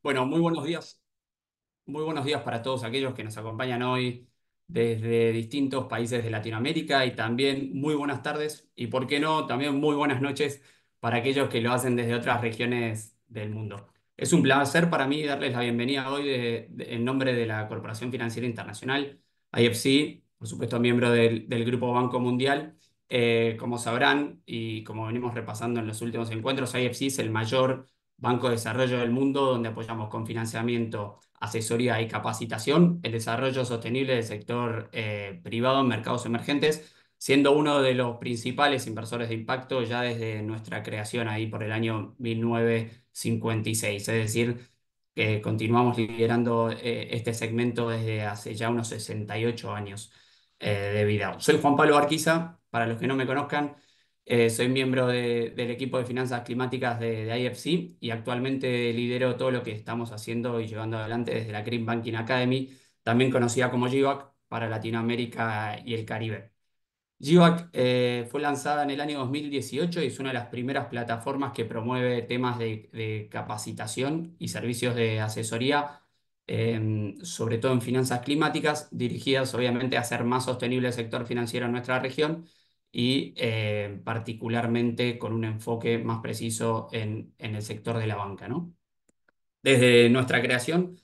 Bueno, muy buenos días para todos aquellos que nos acompañan hoy desde distintos países de Latinoamérica y también muy buenas tardes y, por qué no, también muy buenas noches para aquellos que lo hacen desde otras regiones del mundo. Es un placer para mí darles la bienvenida hoy en nombre de la Corporación Financiera Internacional, IFC, por supuesto miembro del Grupo Banco Mundial. Como sabrán y como venimos repasando en los últimos encuentros, IFC es el mayor banco de desarrollo del mundo, donde apoyamos con financiamiento, asesoría y capacitación el desarrollo sostenible del sector privado en mercados emergentes, siendo uno de los principales inversores de impacto ya desde nuestra creación ahí por el año 1956. Es decir, que continuamos liderando este segmento desde hace ya unos 68 años de vida. Soy Juan Pablo Barquiza, para los que no me conozcan. Soy miembro del equipo de finanzas climáticas de IFC y actualmente lidero todo lo que estamos haciendo y llevando adelante desde la Green Banking Academy, también conocida como GBAC, para Latinoamérica y el Caribe. GBAC fue lanzada en el año 2018 y es una de las primeras plataformas que promueve temas de capacitación y servicios de asesoría, sobre todo en finanzas climáticas, dirigidas obviamente a hacer más sostenible el sector financiero en nuestra región y particularmente con un enfoque más preciso en el sector de la banca, ¿no? Desde nuestra creación,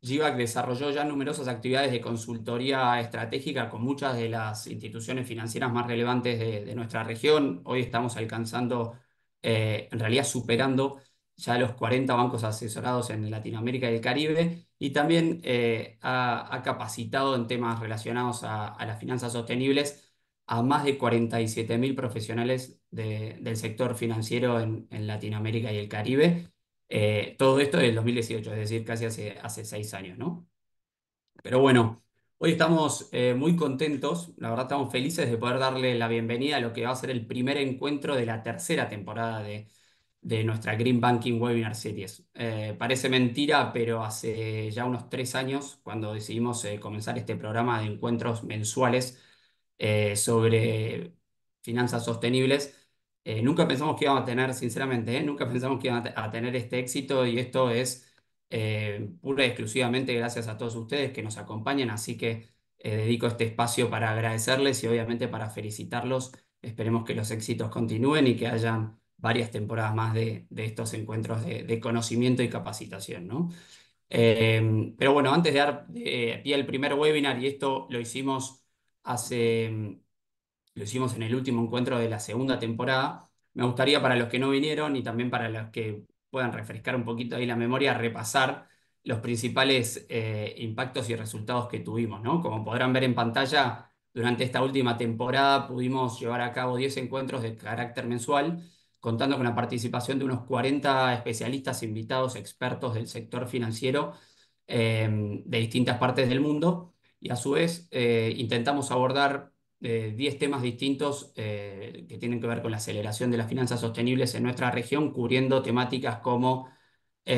GBAC desarrolló ya numerosas actividades de consultoría estratégica con muchas de las instituciones financieras más relevantes de nuestra región. Hoy estamos alcanzando, en realidad superando ya los 40 bancos asesorados en Latinoamérica y el Caribe, y también ha capacitado en temas relacionados a las finanzas sostenibles a más de 47.000 profesionales del sector financiero en Latinoamérica y el Caribe. Todo esto del 2018, es decir, casi hace 6 años, ¿no? Pero bueno, hoy estamos muy contentos, la verdad estamos felices de poder darle la bienvenida a lo que va a ser el primer encuentro de la tercera temporada de nuestra Green Banking Webinar Series. Parece mentira, pero hace ya unos 3 años, cuando decidimos comenzar este programa de encuentros mensuales sobre finanzas sostenibles, nunca pensamos que íbamos a tener, sinceramente, nunca pensamos que íbamos a tener este éxito, y esto es pura y exclusivamente gracias a todos ustedes que nos acompañan, así que dedico este espacio para agradecerles y obviamente para felicitarlos. Esperemos que los éxitos continúen y que hayan varias temporadas más de estos encuentros de conocimiento y capacitación, ¿no? Pero bueno, antes de dar pie al primer webinar, y esto hace, lo hicimos en el último encuentro de la segunda temporada, me gustaría, para los que no vinieron y también para los que puedan refrescar un poquito ahí la memoria, repasar los principales impactos y resultados que tuvimos, ¿no? Como podrán ver en pantalla, durante esta última temporada pudimos llevar a cabo 10 encuentros de carácter mensual, contando con la participación de unos 40 especialistas invitados, expertos del sector financiero de distintas partes del mundo, y a su vez intentamos abordar 10 temas distintos que tienen que ver con la aceleración de las finanzas sostenibles en nuestra región, cubriendo temáticas como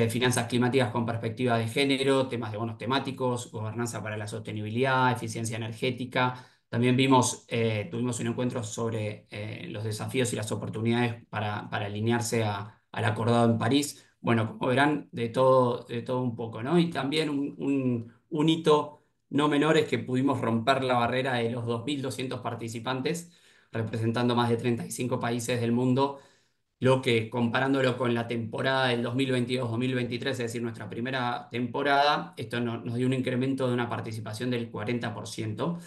finanzas climáticas con perspectiva de género, temas de bonos temáticos, gobernanza para la sostenibilidad, eficiencia energética. También tuvimos un encuentro sobre los desafíos y las oportunidades para alinearse al acordado en París. Bueno, como verán, de todo un poco, ¿no? Y también un hito no menor es que pudimos romper la barrera de los 2.200 participantes, representando más de 35 países del mundo, lo que, comparándolo con la temporada del 2022-2023, es decir, nuestra primera temporada, esto nos dio un incremento de una participación del 40%,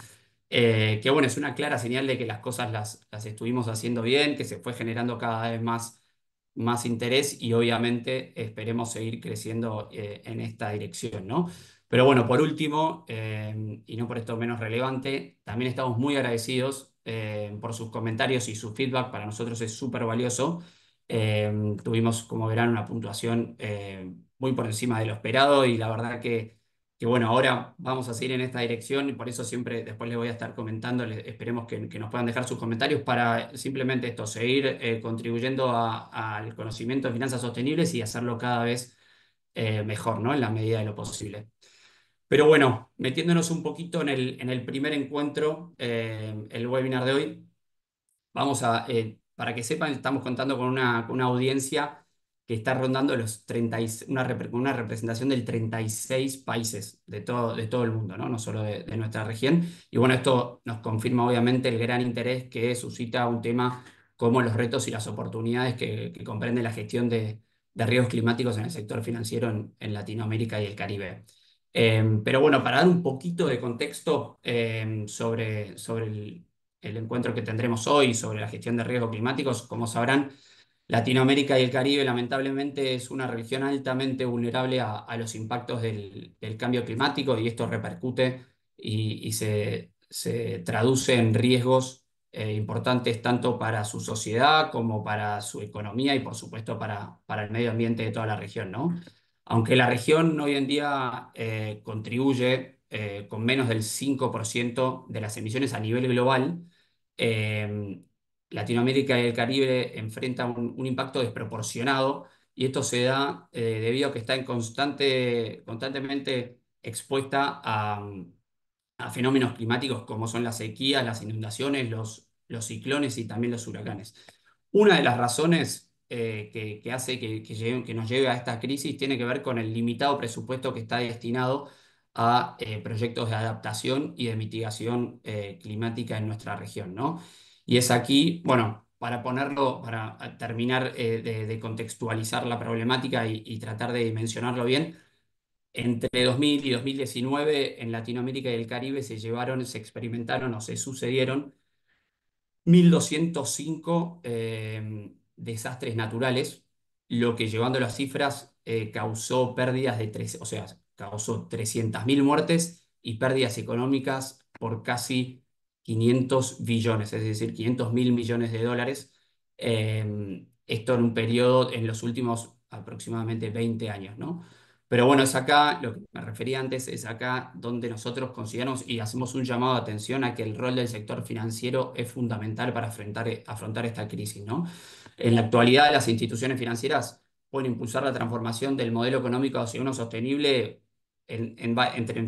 que bueno, es una clara señal de que las cosas las estuvimos haciendo bien, que se fue generando cada vez más interés, y obviamente esperemos seguir creciendo en esta dirección, ¿no? Pero bueno, por último, y no por esto menos relevante, también estamos muy agradecidos por sus comentarios y su feedback. Para nosotros es súper valioso. Tuvimos, como verán, una puntuación muy por encima de lo esperado, y la verdad que bueno, ahora vamos a seguir en esta dirección, y por eso siempre después les voy a estar comentando. Esperemos que nos puedan dejar sus comentarios para simplemente esto, seguir contribuyendo al conocimiento de finanzas sostenibles y hacerlo cada vez mejor, ¿no? En la medida de lo posible. Pero bueno, metiéndonos un poquito en el primer encuentro, el webinar de hoy, para que sepan, estamos contando con una audiencia que está rondando los 30 una representación del 36 países de todo el mundo, ¿no? No solo de nuestra región. Y bueno, esto nos confirma obviamente el gran interés que suscita un tema como los retos y las oportunidades que comprende la gestión de riesgos climáticos en el sector financiero en Latinoamérica y el Caribe. Pero bueno, para dar un poquito de contexto sobre el encuentro que tendremos hoy sobre la gestión de riesgos climáticos, como sabrán, Latinoamérica y el Caribe lamentablemente es una región altamente vulnerable a los impactos del cambio climático y esto repercute y se traduce en riesgos importantes tanto para su sociedad como para su economía y por supuesto para el medio ambiente de toda la región, ¿no? Aunque la región hoy en día contribuye con menos del 5% de las emisiones a nivel global, eh, Latinoamérica y el Caribe enfrentan un impacto desproporcionado y esto se da debido a que está constantemente expuesta a fenómenos climáticos como son las sequías, las inundaciones, los ciclones y también los huracanes. Una de las razones que hace que nos lleve a esta crisis tiene que ver con el limitado presupuesto que está destinado a proyectos de adaptación y de mitigación climática en nuestra región, ¿no? Y es aquí, bueno, para terminar de contextualizar la problemática y tratar de dimensionarlo bien, entre 2000 y 2019 en Latinoamérica y el Caribe se experimentaron o se sucedieron 1.205 desastres naturales, lo que llevando las cifras causó pérdidas de o sea, causó 300.000 muertes y pérdidas económicas por casi 500 billones, es decir, 500.000 millones de dólares. Esto en un periodo en los últimos aproximadamente 20 años, ¿no? Pero bueno, es acá, lo que me refería antes, es acá donde nosotros consideramos y hacemos un llamado de atención a que el rol del sector financiero es fundamental para afrontar esta crisis, ¿no? En la actualidad, las instituciones financieras pueden impulsar la transformación del modelo económico hacia uno sostenible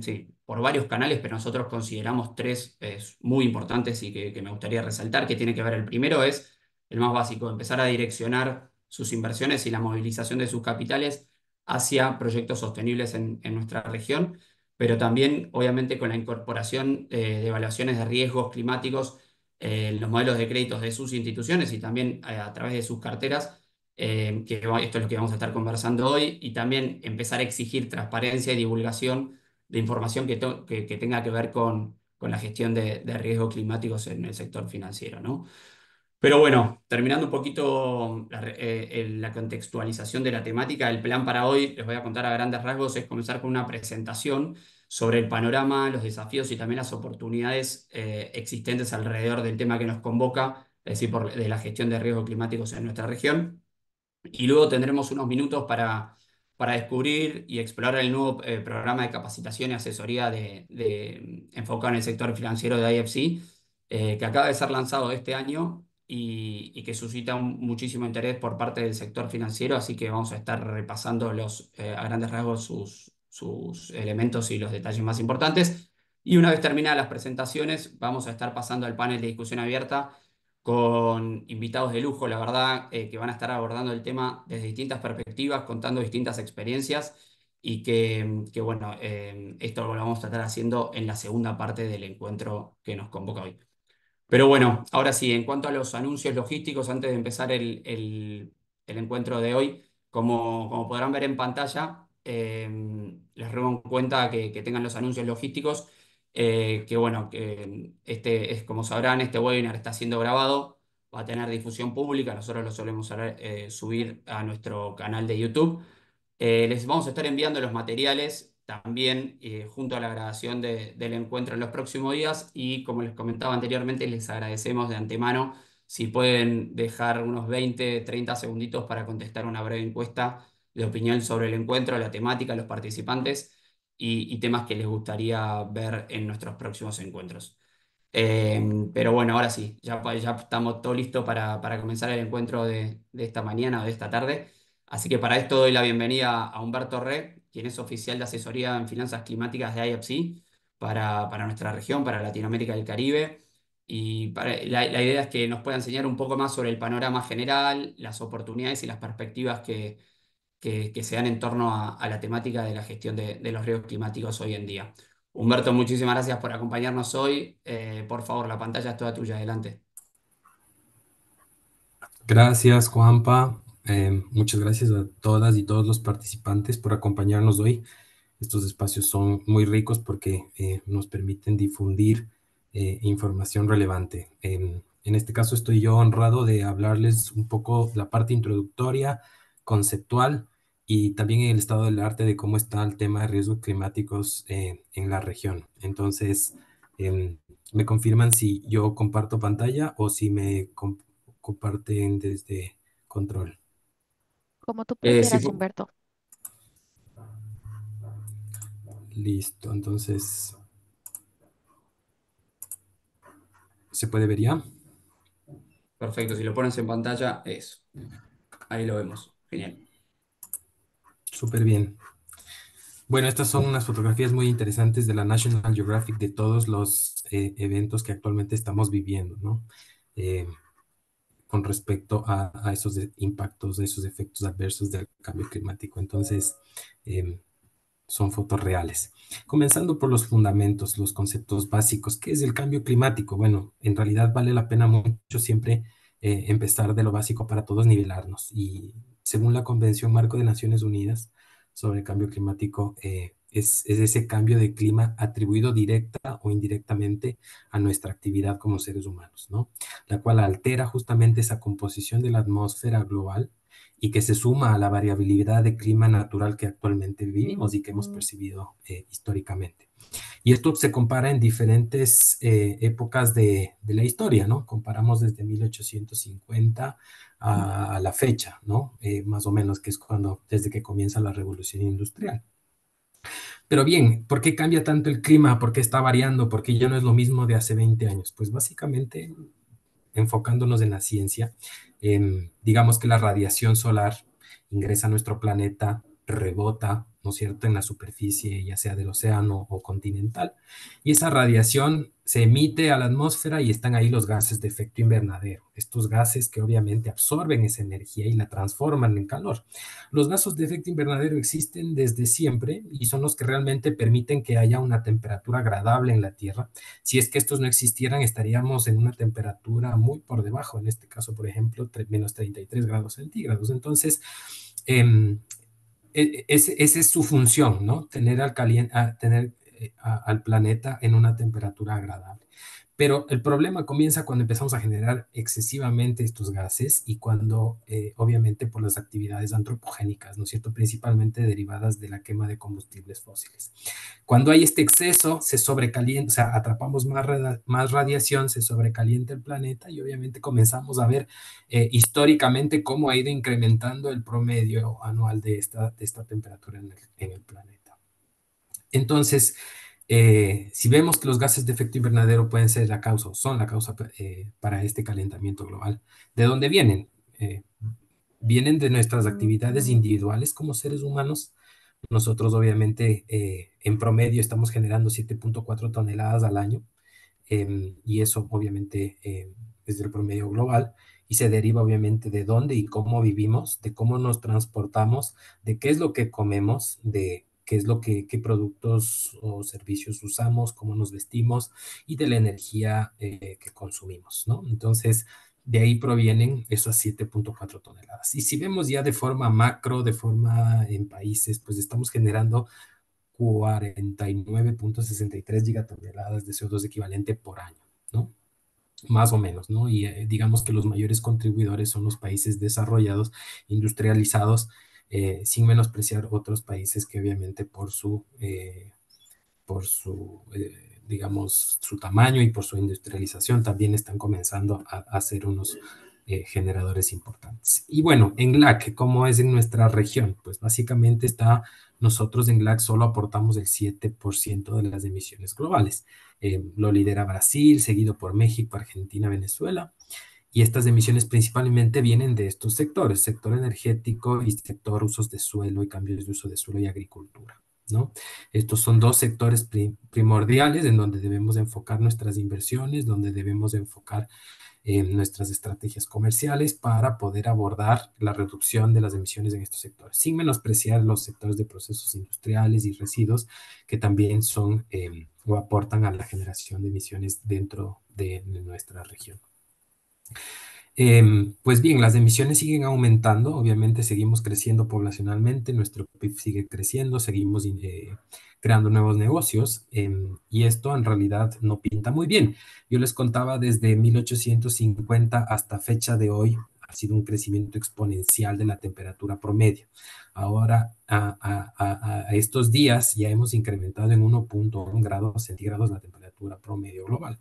sí, por varios canales, pero nosotros consideramos tres muy importantes y que me gustaría resaltar, que tiene que ver, el primero es el más básico, empezar a direccionar sus inversiones y la movilización de sus capitales hacia proyectos sostenibles en nuestra región, pero también, obviamente, con la incorporación de evaluaciones de riesgos climáticos en los modelos de créditos de sus instituciones y también a través de sus carteras, esto es lo que vamos a estar conversando hoy, y también empezar a exigir transparencia y divulgación de información que tenga que ver con la gestión de riesgos climáticos en el sector financiero, ¿no? Pero bueno, terminando un poquito la contextualización de la temática, el plan para hoy, les voy a contar a grandes rasgos, es comenzar con una presentación sobre el panorama, los desafíos y también las oportunidades existentes alrededor del tema que nos convoca, es decir, de la gestión de riesgos climáticos en nuestra región. Y luego tendremos unos minutos para descubrir y explorar el nuevo programa de capacitación y asesoría enfocado en el sector financiero de IFC, que acaba de ser lanzado este año y que suscita muchísimo interés por parte del sector financiero, así que vamos a estar repasando a grandes rasgos sus elementos y los detalles más importantes. Y una vez terminadas las presentaciones, vamos a estar pasando al panel de discusión abierta con invitados de lujo, la verdad, que van a estar abordando el tema desde distintas perspectivas, contando distintas experiencias y bueno, esto lo vamos a estar haciendo en la segunda parte del encuentro que nos convoca hoy. Pero bueno, ahora sí, en cuanto a los anuncios logísticos, antes de empezar el encuentro de hoy, como podrán ver en pantalla, les ruego en cuenta que tengan los anuncios logísticos, que bueno, que como sabrán, este webinar está siendo grabado, va a tener difusión pública, nosotros lo solemos subir a nuestro canal de YouTube. Les vamos a estar enviando los materiales también junto a la grabación del encuentro en los próximos días y como les comentaba anteriormente, les agradecemos de antemano si pueden dejar unos 20, 30 segunditos para contestar una breve encuesta de opinión sobre el encuentro, la temática, los participantes y temas que les gustaría ver en nuestros próximos encuentros. Pero bueno, ahora sí, ya estamos todo listo para comenzar el encuentro de esta mañana o de esta tarde. Así que para esto doy la bienvenida a Humberto Re, quien es oficial de asesoría en finanzas climáticas de IFC para nuestra región, para Latinoamérica y el Caribe. y la idea es que nos pueda enseñar un poco más sobre el panorama general, las oportunidades y las perspectivas que se dan en torno a la temática de la gestión de los riesgos climáticos hoy en día. Humberto, muchísimas gracias por acompañarnos hoy. Por favor, la pantalla es toda tuya. Adelante. Gracias, Juanpa. Muchas gracias a todas y todos los participantes por acompañarnos hoy. Estos espacios son muy ricos porque nos permiten difundir información relevante. En este caso estoy yo honrado de hablarles un poco la parte introductoria, conceptual y también en el estado del arte de cómo está el tema de riesgos climáticos en la región. Entonces, em, me confirman si yo comparto pantalla o si comparten desde control. Como tú Sí, prefieras, Humberto. Listo, entonces, ¿se puede ver ya? perfecto. Si lo pones en pantalla, eso. Ahí lo vemos. Genial. Súper bien. Bueno, estas son unas fotografías muy interesantes de la National Geographic de todos los eventos que actualmente estamos viviendo, ¿no? Eh, con respecto a esos impactos, a esos efectos adversos del cambio climático. Entonces, eh, son fotos reales. Comenzando por los fundamentos, los conceptos básicos. ¿Qué es el cambio climático? Bueno, en realidad vale la pena mucho siempre empezar de lo básico para todos nivelarnos. Y según la Convención Marco de Naciones Unidas sobre el cambio climático, es ese cambio de clima atribuido directa o indirectamente a nuestra actividad como seres humanos, ¿no? La cual altera justamente esa composición de la atmósfera global y que se suma a la variabilidad de clima natural que actualmente vivimos y que hemos percibido históricamente. Y esto se compara en diferentes épocas de la historia, ¿no? Comparamos desde 1850 a la fecha, ¿no? Más o menos, que es cuando, desde que comienza la revolución industrial. Pero bien, ¿por qué cambia tanto el clima? ¿Por qué está variando? ¿Por qué ya no es lo mismo de hace 20 años? Pues básicamente enfocándonos en la ciencia, digamos que la radiación solar ingresa a nuestro planeta, rebota, ¿no es cierto?, en la superficie, ya sea del océano o continental, y esa radiación se emite a la atmósfera y están ahí los gases de efecto invernadero, estos gases que obviamente absorben esa energía y la transforman en calor. Los gases de efecto invernadero existen desde siempre y son los que realmente permiten que haya una temperatura agradable en la Tierra. Si es que estos no existieran, estaríamos en una temperatura muy por debajo, en este caso, por ejemplo, menos 33 grados centígrados. Entonces, eh, esa es su función, ¿no? Tener al planeta en una temperatura agradable. Pero el problema comienza cuando empezamos a generar excesivamente estos gases y cuando, obviamente, por las actividades antropogénicas, ¿no es cierto?, principalmente derivadas de la quema de combustibles fósiles. Cuando hay este exceso, se sobrecalienta, o sea, atrapamos más radiación, se sobrecalienta el planeta y obviamente comenzamos a ver históricamente cómo ha ido incrementando el promedio anual de esta temperatura en el planeta. Entonces, si vemos que los gases de efecto invernadero pueden ser la causa, o son la causa para este calentamiento global, ¿de dónde vienen? Vienen de nuestras actividades individuales como seres humanos. Nosotros obviamente en promedio estamos generando 7.4 toneladas al año y eso obviamente es del promedio global y se deriva obviamente de dónde y cómo vivimos, de cómo nos transportamos, de qué es lo que comemos, de qué es lo qué productos o servicios usamos, cómo nos vestimos y de la energía que consumimos, ¿no? Entonces, de ahí provienen esas 7.4 toneladas. Y si vemos ya de forma macro, de forma en países, pues estamos generando 49.63 gigatoneladas de CO2 equivalente por año, ¿no? Más o menos, ¿no? Y digamos que los mayores contribuidores son los países desarrollados, industrializados, sin menospreciar otros países que obviamente digamos, su tamaño y por su industrialización también están comenzando a ser unos generadores importantes. Y bueno, en GLAC, ¿cómo es en nuestra región? Pues básicamente nosotros en GLAC solo aportamos el 7% de las emisiones globales. Lo lidera Brasil, seguido por México, Argentina, Venezuela. Y estas emisiones principalmente vienen de estos sectores, sector energético y sector usos de suelo y cambios de uso de suelo y agricultura. ¿no? Estos son dos sectores primordiales en donde debemos enfocar nuestras inversiones, donde debemos enfocar nuestras estrategias comerciales para poder abordar la reducción de las emisiones en estos sectores, sin menospreciar los sectores de procesos industriales y residuos que también son o aportan a la generación de emisiones dentro de nuestra región. Pues bien, las emisiones siguen aumentando, obviamente seguimos creciendo poblacionalmente, nuestro PIB sigue creciendo, seguimos creando nuevos negocios y esto en realidad no pinta muy bien. Yo les contaba desde 1850 hasta fecha de hoy ha sido un crecimiento exponencial de la temperatura promedio. Ahora, a estos días ya hemos incrementado en 1.1 grados centígrados la temperatura promedio global.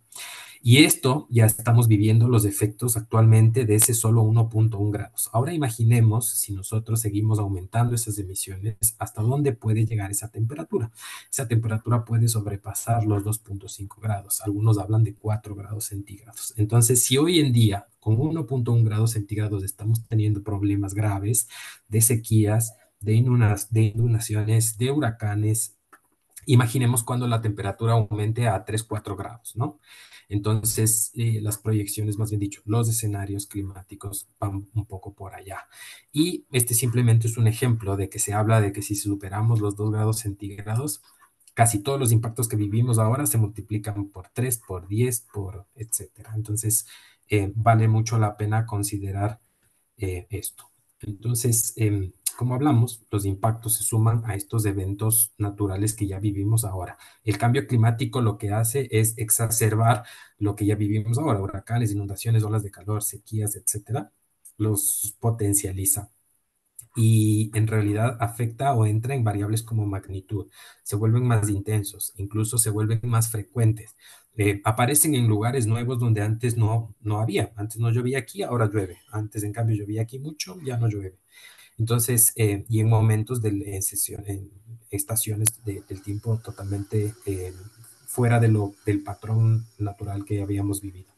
Y esto ya estamos viviendo los efectos actualmente de ese solo 1.1 grados. Ahora imaginemos si nosotros seguimos aumentando esas emisiones, ¿hasta dónde puede llegar esa temperatura? Esa temperatura puede sobrepasar los 2.5 grados. Algunos hablan de 4 grados centígrados. Entonces, si hoy en día con 1.1 grados centígrados estamos teniendo problemas graves de sequías, de inundaciones, de huracanes, imaginemos cuando la temperatura aumente a 3, 4 grados, ¿no? Entonces, las proyecciones, más bien dicho, los escenarios climáticos van un poco por allá. Y este simplemente es un ejemplo de que se habla de que si superamos los 2 grados centígrados, casi todos los impactos que vivimos ahora se multiplican por 3, por 10, por etcétera. Entonces, vale mucho la pena considerar esto. Entonces, como hablamos, los impactos se suman a estos eventos naturales que ya vivimos ahora. El cambio climático lo que hace es exacerbar lo que ya vivimos ahora, huracanes, inundaciones, olas de calor, sequías, etcétera, los potencializa y en realidad afecta o entra en variables como magnitud, se vuelven más intensos, incluso se vuelven más frecuentes. Aparecen en lugares nuevos donde antes no había. Antes no llovía aquí, ahora llueve. Antes, en cambio, llovía aquí mucho, ya no llueve. Entonces, y en momentos en estaciones del tiempo totalmente fuera del patrón natural que habíamos vivido.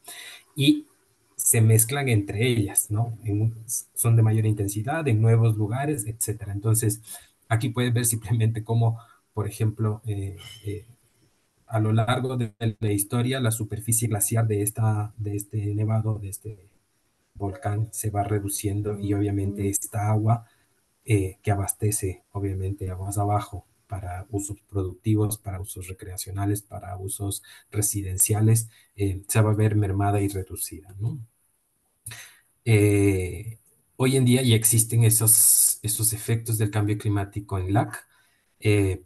Y se mezclan entre ellas, ¿no? Son de mayor intensidad en nuevos lugares, etcétera. Entonces, aquí puedes ver simplemente cómo, por ejemplo, a lo largo de la historia, la superficie glaciar de este nevado, de este volcán, se va reduciendo y obviamente esta agua que abastece, obviamente, aguas abajo para usos productivos, para usos recreacionales, para usos residenciales, se va a ver mermada y reducida, ¿no? Eh, Hoy en día ya existen esos efectos del cambio climático en LAC.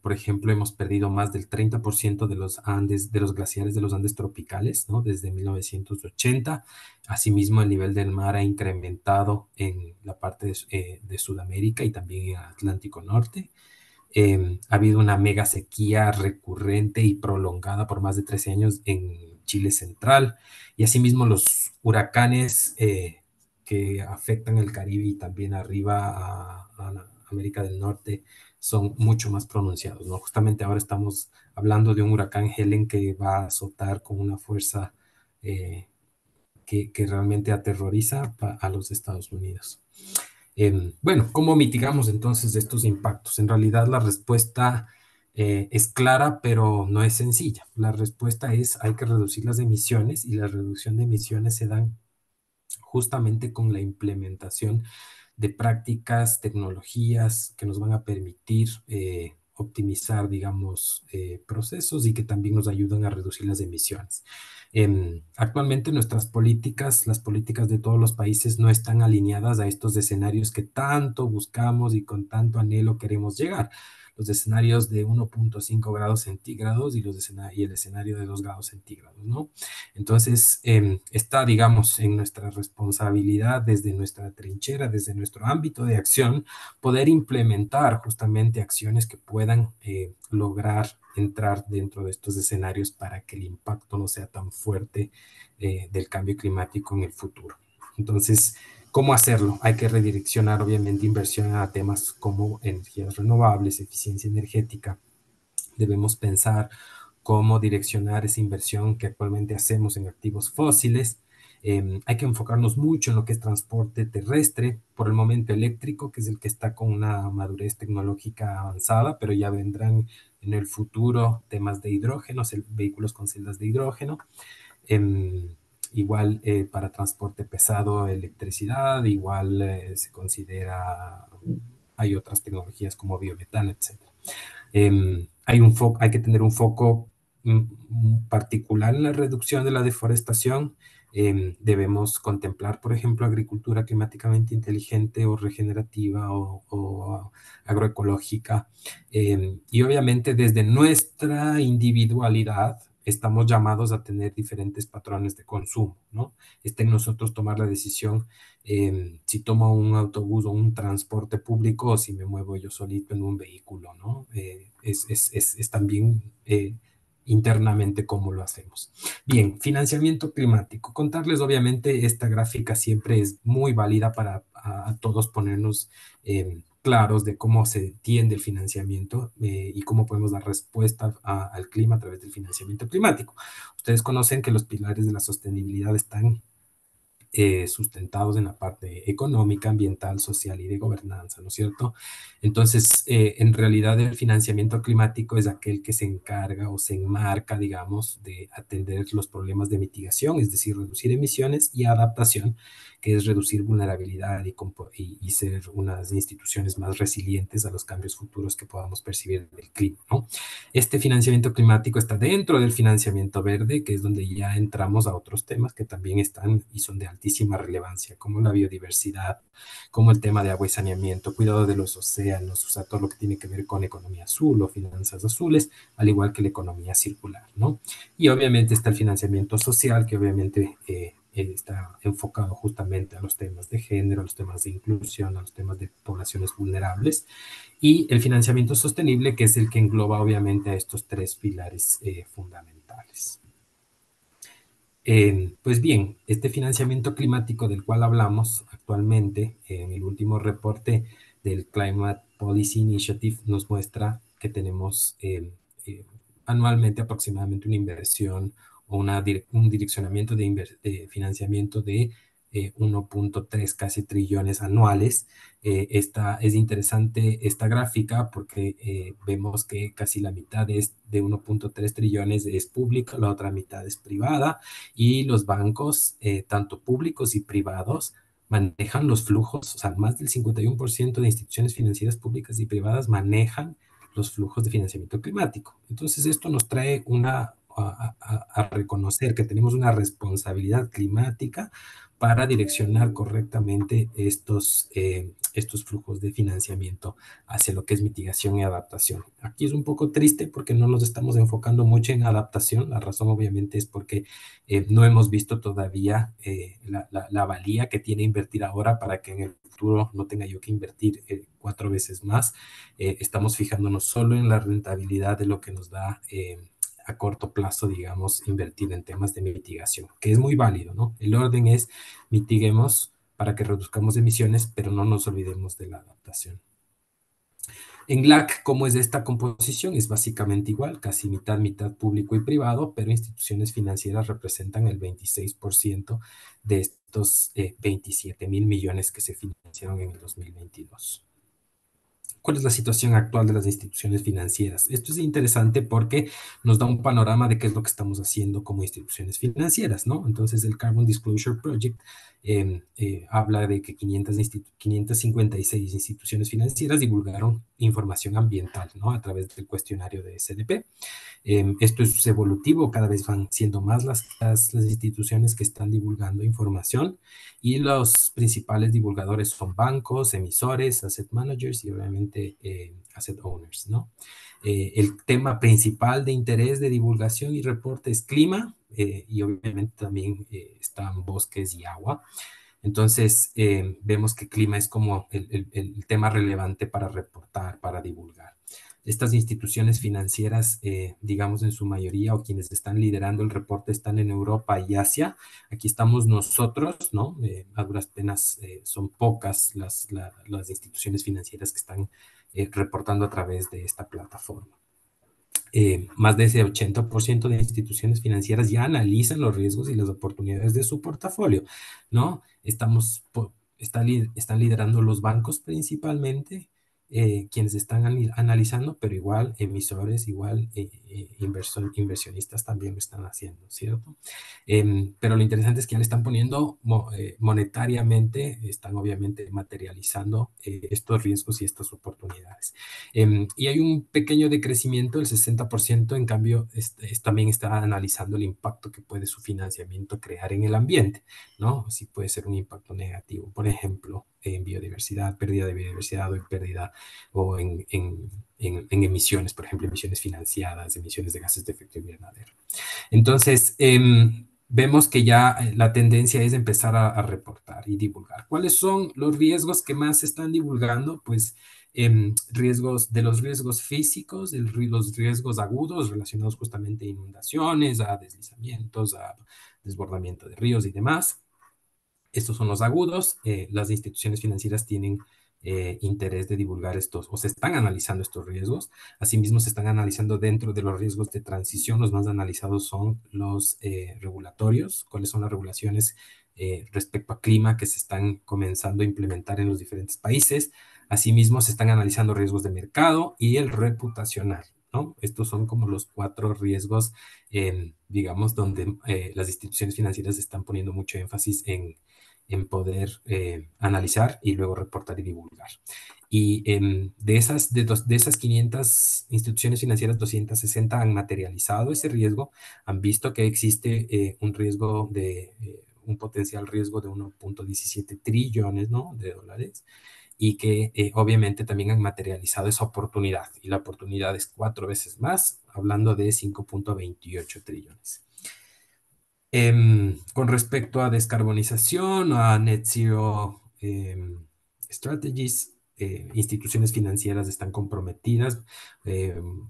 Por ejemplo, hemos perdido más del 30% de los Andes, de los glaciares de los Andes tropicales, ¿no? Desde 1980. Asimismo, el nivel del mar ha incrementado en la parte de Sudamérica y también en el Atlántico Norte. Ha habido una mega sequía recurrente y prolongada por más de 13 años en Chile central y asimismo los huracanes que afectan el Caribe y también arriba a América del Norte son mucho más pronunciados, ¿no? Justamente ahora estamos hablando de un huracán Helen que va a azotar con una fuerza que realmente aterroriza a los Estados Unidos. Bueno, ¿cómo mitigamos entonces estos impactos? En realidad la respuesta es clara, pero no es sencilla. La respuesta es hay que reducir las emisiones y la reducción de emisiones se dan justamente con la implementación de prácticas, tecnologías que nos van a permitir optimizar, digamos, procesos y que también nos ayudan a reducir las emisiones. Actualmente nuestras políticas, las políticas de todos los países no están alineadas a estos escenarios que tanto buscamos y con tanto anhelo queremos llegar. Los escenarios de 1.5 grados centígrados y el escenario de 2 grados centígrados, ¿no? Entonces, está, digamos, en nuestra responsabilidad desde nuestra trinchera, desde nuestro ámbito de acción, poder implementar justamente acciones que puedan lograr entrar dentro de estos escenarios para que el impacto no sea tan fuerte del cambio climático en el futuro. Entonces, ¿cómo hacerlo? Hay que redireccionar, obviamente, inversión a temas como energías renovables, eficiencia energética. Debemos pensar cómo direccionar esa inversión que actualmente hacemos en activos fósiles Hay que enfocarnos mucho en lo que es transporte terrestre, por el momento eléctrico, que es el que está con una madurez tecnológica avanzada, pero ya vendrán en el futuro temas de hidrógeno, vehículos con celdas de hidrógeno. Em, Igual para transporte pesado, electricidad, igual se considera, hay otras tecnologías como biometano, etc. Hay que tener un foco particular en la reducción de la deforestación. Debemos contemplar, por ejemplo, agricultura climáticamente inteligente o regenerativa o agroecológica. Y obviamente desde nuestra individualidad estamos llamados a tener diferentes patrones de consumo, ¿no? Está en nosotros tomar la decisión si tomo un autobús o un transporte público o si me muevo yo solito en un vehículo, ¿no? Es también internamente cómo lo hacemos. Bien, financiamiento climático. Contarles, obviamente, esta gráfica siempre es muy válida para a todos ponernos claros de cómo se entiende el financiamiento y cómo podemos dar respuesta al clima a través del financiamiento climático. Ustedes conocen que los pilares de la sostenibilidad están sustentados en la parte económica, ambiental, social y de gobernanza, ¿no es cierto? Entonces, en realidad el financiamiento climático es aquel que se encarga o se enmarca, digamos, de atender los problemas de mitigación, es decir, reducir emisiones y adaptación, que es reducir vulnerabilidad y ser unas instituciones más resilientes a los cambios futuros que podamos percibir del clima, ¿no? Este financiamiento climático está dentro del financiamiento verde, que es donde ya entramos a otros temas que también están y son de altísima relevancia, como la biodiversidad, como el tema de agua y saneamiento, cuidado de los océanos, o sea, todo lo que tiene que ver con economía azul o finanzas azules, al igual que la economía circular, ¿no? Y obviamente está el financiamiento social, que obviamente está enfocado justamente a los temas de género, a los temas de inclusión, a los temas de poblaciones vulnerables, y el financiamiento sostenible, que es el que engloba obviamente a estos tres pilares fundamentales. Pues bien, este financiamiento climático del cual hablamos actualmente, en el último reporte del Climate Policy Initiative, nos muestra que tenemos eh, anualmente aproximadamente una inversión o un direccionamiento de financiamiento de 1.3 casi trillones anuales. Es interesante esta gráfica porque vemos que casi la mitad de 1.3 trillones es pública, la otra mitad es privada, y los bancos, tanto públicos y privados, manejan los flujos, o sea, más del 51% de instituciones financieras públicas y privadas manejan los flujos de financiamiento climático. Entonces, esto nos trae a reconocer que tenemos una responsabilidad climática para direccionar correctamente estos flujos de financiamiento hacia lo que es mitigación y adaptación. Aquí es un poco triste porque no nos estamos enfocando mucho en adaptación. La razón obviamente es porque no hemos visto todavía la valía que tiene invertir ahora para que en el futuro no tenga yo que invertir 4 veces más. Estamos fijándonos solo en la rentabilidad de lo que nos da a corto plazo, digamos, invertir en temas de mitigación, que es muy válido, ¿no? El orden es mitiguemos para que reduzcamos emisiones, pero no nos olvidemos de la adaptación. En GLAC, ¿cómo es esta composición? Es básicamente igual, casi mitad, mitad público y privado, pero instituciones financieras representan el 26% de estos 27.000 millones que se financiaron en el 2022. ¿Cuál es la situación actual de las instituciones financieras? Esto es interesante porque nos da un panorama de qué es lo que estamos haciendo como instituciones financieras, ¿no? Entonces, el Carbon Disclosure Project habla de que 556 instituciones financieras divulgaron información ambiental, ¿no? A través del cuestionario de SDP. Esto es evolutivo, cada vez van siendo más las instituciones que están divulgando información y los principales divulgadores son bancos, emisores, asset managers y obviamente asset owners, ¿no? El tema principal de interés de divulgación y reporte es clima y obviamente también están bosques y agua. Entonces, vemos que clima es como el tema relevante para reportar, para divulgar. Estas instituciones financieras, digamos en su mayoría, o quienes están liderando el reporte, están en Europa y Asia. Aquí estamos nosotros, ¿no? A duras penas son pocas las instituciones financieras que están reportando a través de esta plataforma. más de ese 80% de instituciones financieras ya analizan los riesgos y las oportunidades de su portafolio, ¿no? Están liderando los bancos principalmente, quienes están analizando, pero igual emisores, igual inversionistas también lo están haciendo, ¿cierto? Pero lo interesante es que ya le están poniendo monetariamente, están obviamente materializando estos riesgos y estas oportunidades. Y hay un pequeño decrecimiento, el 60%, en cambio, también está analizando el impacto que puede su financiamiento crear en el ambiente, ¿no? Si puede ser un impacto negativo, por ejemplo, en biodiversidad, pérdida de biodiversidad o pérdida o en emisiones, por ejemplo, emisiones financiadas, emisiones de gases de efecto invernadero. Entonces, vemos que ya la tendencia es empezar a reportar y divulgar. ¿Cuáles son los riesgos que más se están divulgando? Pues de los riesgos físicos, los riesgos agudos relacionados justamente a inundaciones, a deslizamientos, a desbordamiento de ríos y demás. Estos son los agudos. Las instituciones financieras tienen interés de divulgar estos, o se están analizando estos riesgos. Asimismo, se están analizando dentro de los riesgos de transición. Los más analizados son los regulatorios, cuáles son las regulaciones respecto a clima que se están comenzando a implementar en los diferentes países. Asimismo, se están analizando riesgos de mercado y el reputacional, ¿no? Estos son como los cuatro riesgos, digamos, donde las instituciones financieras están poniendo mucho énfasis en poder analizar y luego reportar y divulgar. Y de esas 500 instituciones financieras, 260 han materializado ese riesgo, han visto que existe un potencial riesgo de 1.17 trillones, ¿no?, de dólares, y que obviamente también han materializado esa oportunidad. Y la oportunidad es 4 veces más, hablando de 5.28 trillones. Con respecto a descarbonización, a net zero strategies, instituciones financieras están comprometidas.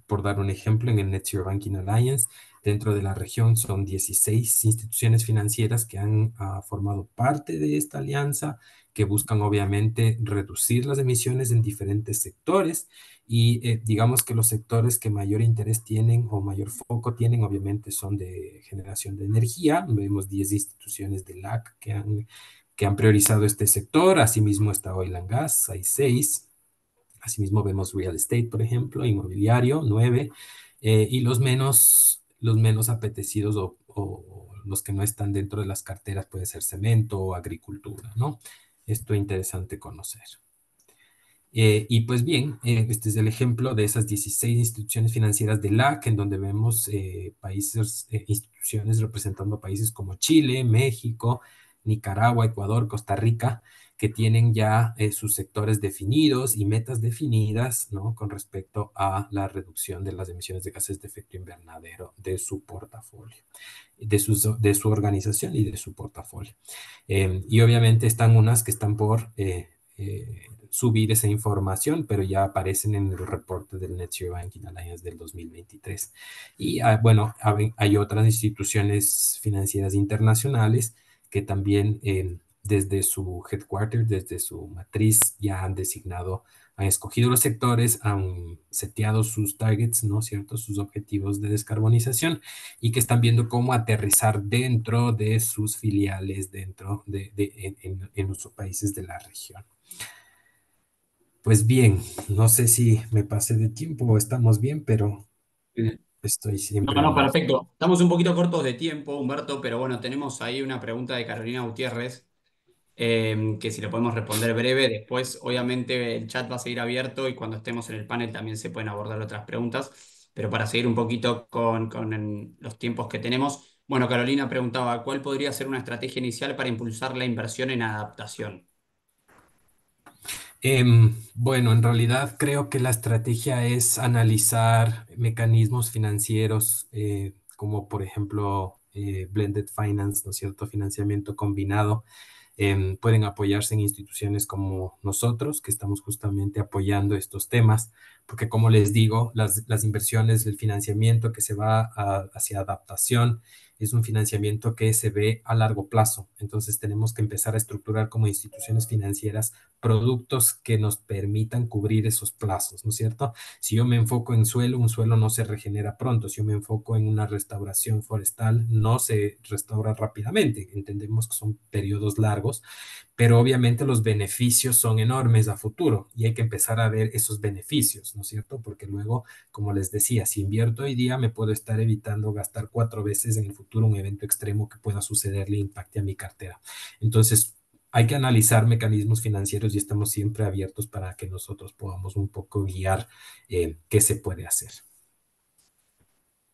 Por dar un ejemplo, en el Net Zero Banking Alliance, dentro de la región son 16 instituciones financieras que han formado parte de esta alianza, que buscan obviamente reducir las emisiones en diferentes sectores. Y digamos que los sectores que mayor interés tienen o mayor foco tienen, obviamente, son de generación de energía. Vemos 10 instituciones de LAC que han priorizado este sector. Asimismo está Oil and Gas, hay 6. Asimismo vemos Real Estate, por ejemplo, inmobiliario, 9. Y los menos apetecidos o los que no están dentro de las carteras puede ser cemento o agricultura, ¿no? Esto es interesante conocer. Y pues bien, este es el ejemplo de esas 16 instituciones financieras de LAC, en donde vemos instituciones representando países como Chile, México, Nicaragua, Ecuador, Costa Rica, que tienen ya sus sectores definidos y metas definidas, ¿no?, con respecto a la reducción de las emisiones de gases de efecto invernadero de su portafolio, de su organización y de su portafolio. Y obviamente están unas que están por subir esa información, pero ya aparecen en el reporte del Net Zero Banking Alliance del 2023. Y bueno, hay otras instituciones financieras internacionales que también desde su headquarter, desde su matriz, ya han designado, han escogido los sectores, han seteado sus targets, ¿no es cierto?, sus objetivos de descarbonización, y que están viendo cómo aterrizar dentro de sus filiales, en los países de la región. Pues bien, no sé si me pasé de tiempo o estamos bien, pero estoy No, siempre a no, la... perfecto. Estamos un poquito cortos de tiempo, Humberto, pero bueno, tenemos ahí una pregunta de Carolina Gutiérrez, que si lo podemos responder breve. Después, obviamente, el chat va a seguir abierto y cuando estemos en el panel también se pueden abordar otras preguntas. Pero para seguir un poquito con los tiempos que tenemos, bueno, Carolina preguntaba, ¿cuál podría ser una estrategia inicial para impulsar la inversión en adaptación? Bueno, en realidad creo que la estrategia es analizar mecanismos financieros, como por ejemplo blended finance, ¿no es cierto?, financiamiento combinado. Pueden apoyarse en instituciones como nosotros, que estamos justamente apoyando estos temas, porque como les digo, las inversiones, el financiamiento que se va hacia adaptación es un financiamiento que se ve a largo plazo. Entonces tenemos que empezar a estructurar como instituciones financieras productos que nos permitan cubrir esos plazos, ¿no es cierto? Si yo me enfoco en suelo, un suelo no se regenera pronto. Si yo me enfoco en una restauración forestal, no se restaura rápidamente. Entendemos que son periodos largos, pero obviamente los beneficios son enormes a futuro y hay que empezar a ver esos beneficios, ¿no es cierto? Porque luego, como les decía, si invierto hoy día, me puedo estar evitando gastar 4 veces en el futuro un evento extremo que pueda sucederle e impacte a mi cartera. Entonces, hay que analizar mecanismos financieros y estamos siempre abiertos para que nosotros podamos un poco guiar qué se puede hacer.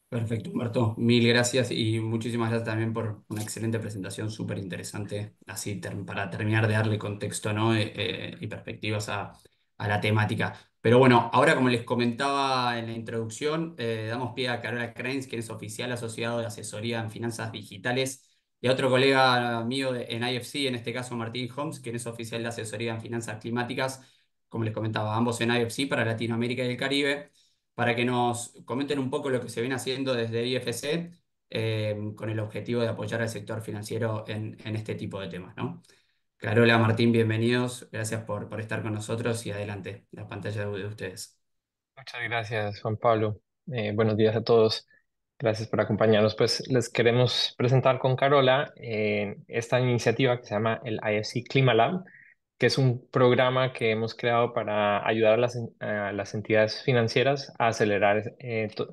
Perfecto, Humberto. Mil gracias y muchísimas gracias también por una excelente presentación, súper interesante, así para terminar de darle contexto, ¿no? Y perspectivas a la temática. Pero bueno, ahora como les comentaba en la introducción, damos pie a Carola Cranes, quien es oficial asociado de asesoría en finanzas digitales, y a otro colega mío en IFC, en este caso Martín Homs, quien es oficial de asesoría en finanzas climáticas, como les comentaba, ambos en IFC para Latinoamérica y el Caribe para que nos comenten un poco lo que se viene haciendo desde IFC con el objetivo de apoyar al sector financiero en este tipo de temas, ¿no? Carola, Martín, bienvenidos. Gracias por estar con nosotros y adelante, la pantalla de ustedes. Muchas gracias, Juan Pablo. Buenos días a todos. Gracias por acompañarnos. Pues les queremos presentar con Carola esta iniciativa que se llama el IFC Clima Lab, que es un programa que hemos creado para ayudar a las entidades financieras a acelerar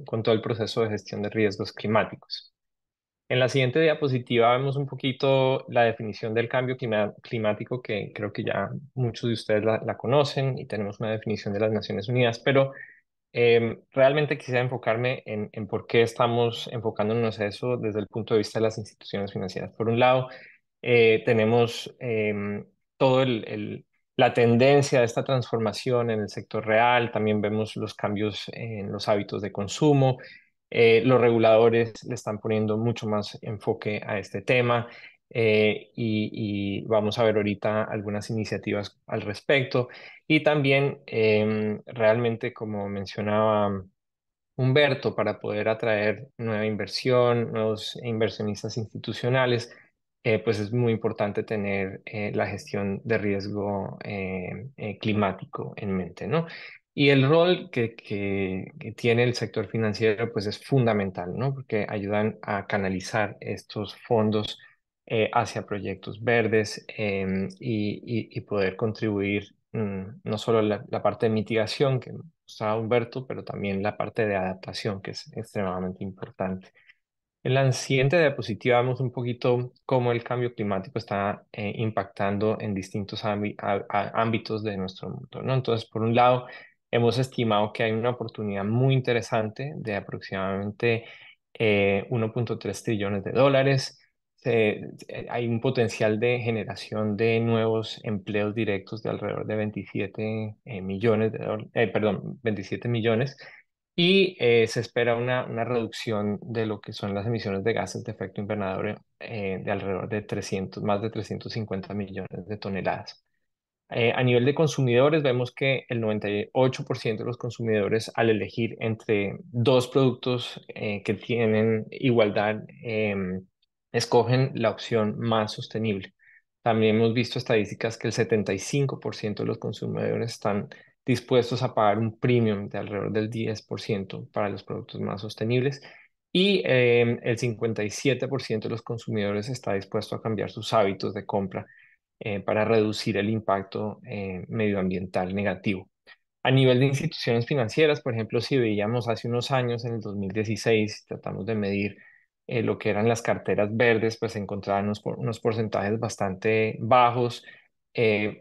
con todo el proceso de gestión de riesgos climáticos. En la siguiente diapositiva vemos un poquito la definición del cambio climático, que creo que ya muchos de ustedes la conocen y tenemos una definición de las Naciones Unidas, pero realmente quisiera enfocarme en por qué estamos enfocándonos a eso desde el punto de vista de las instituciones financieras. Por un lado, tenemos todo la tendencia de esta transformación en el sector real, también vemos los cambios en los hábitos de consumo, los reguladores le están poniendo mucho más enfoque a este tema. Y vamos a ver ahorita algunas iniciativas al respecto. Y también, realmente, como mencionaba Humberto, para poder atraer nueva inversión, nuevos inversionistas institucionales, pues es muy importante tener la gestión de riesgo climático en mente, ¿no? Y el rol que tiene el sector financiero, pues es fundamental, ¿no? Porque ayudan a canalizar estos fondos hacia proyectos verdes y poder contribuir no solo la parte de mitigación que mostraba Humberto, pero también la parte de adaptación que es extremadamente importante. En la siguiente diapositiva vemos un poquito cómo el cambio climático está impactando en distintos ámbitos de nuestro mundo, ¿no? Entonces, por un lado, hemos estimado que hay una oportunidad muy interesante de aproximadamente 1,3 trillones de dólares. Hay un potencial de generación de nuevos empleos directos de alrededor de 27 millones de dólares, perdón, 27 millones y se espera una reducción de lo que son las emisiones de gases de efecto invernadero de alrededor de 300, más de 350 millones de toneladas. A nivel de consumidores, vemos que el 98% de los consumidores, al elegir entre dos productos que tienen igualdad, escogen la opción más sostenible. También hemos visto estadísticas que el 75% de los consumidores están dispuestos a pagar un premium de alrededor del 10% para los productos más sostenibles y el 57% de los consumidores está dispuesto a cambiar sus hábitos de compra para reducir el impacto medioambiental negativo. A nivel de instituciones financieras, por ejemplo, si veíamos hace unos años, en el 2016, tratamos de medir lo que eran las carteras verdes, pues se encontraban unos porcentajes bastante bajos.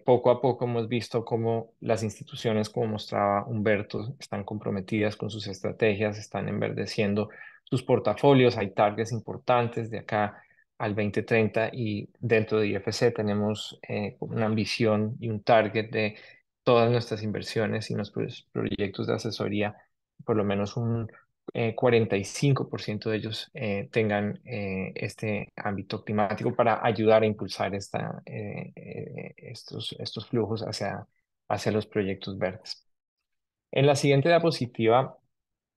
Poco a poco hemos visto cómo las instituciones, como mostraba Humberto, están comprometidas con sus estrategias, están enverdeciendo sus portafolios, hay targets importantes de acá al 2030 y dentro de IFC tenemos una ambición y un target de todas nuestras inversiones y nuestros proyectos de asesoría, por lo menos un 45% de ellos tengan este ámbito climático para ayudar a impulsar estos flujos hacia los proyectos verdes. En la siguiente diapositiva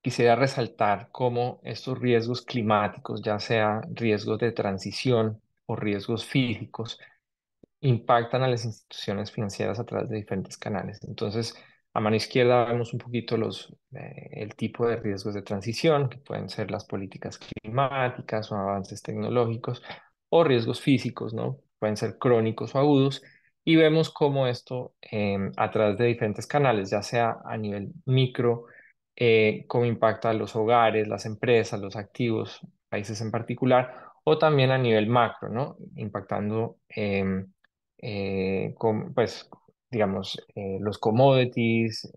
quisiera resaltar cómo estos riesgos climáticos, ya sea riesgos de transición o riesgos físicos, impactan a las instituciones financieras a través de diferentes canales. Entonces, a mano izquierda vemos un poquito el tipo de riesgos de transición, que pueden ser las políticas climáticas o avances tecnológicos, o riesgos físicos, ¿no? Pueden ser crónicos o agudos. Y vemos cómo esto, a través de diferentes canales, ya sea a nivel micro, cómo impacta a los hogares, las empresas, los activos, países en particular, o también a nivel macro, ¿no? Impactando pues, digamos, los commodities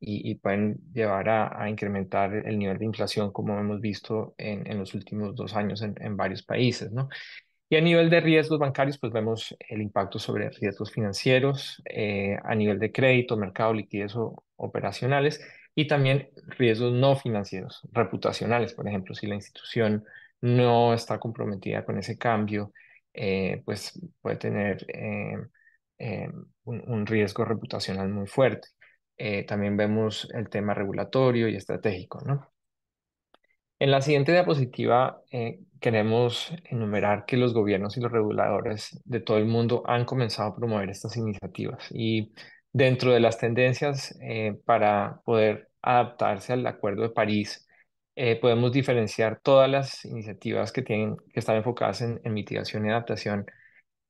y pueden llevar a incrementar el nivel de inflación como hemos visto en los últimos 2 años en varios países, ¿no? Y a nivel de riesgos bancarios, pues vemos el impacto sobre riesgos financieros, a nivel de crédito, mercado, liquidez o operacionales, y también riesgos no financieros, reputacionales, por ejemplo, si la institución no está comprometida con ese cambio, pues puede tener un riesgo reputacional muy fuerte. También vemos el tema regulatorio y estratégico, ¿no? En la siguiente diapositiva queremos enumerar que los gobiernos y los reguladores de todo el mundo han comenzado a promover estas iniciativas y dentro de las tendencias para poder adaptarse al Acuerdo de París, podemos diferenciar todas las iniciativas que están enfocadas en mitigación y adaptación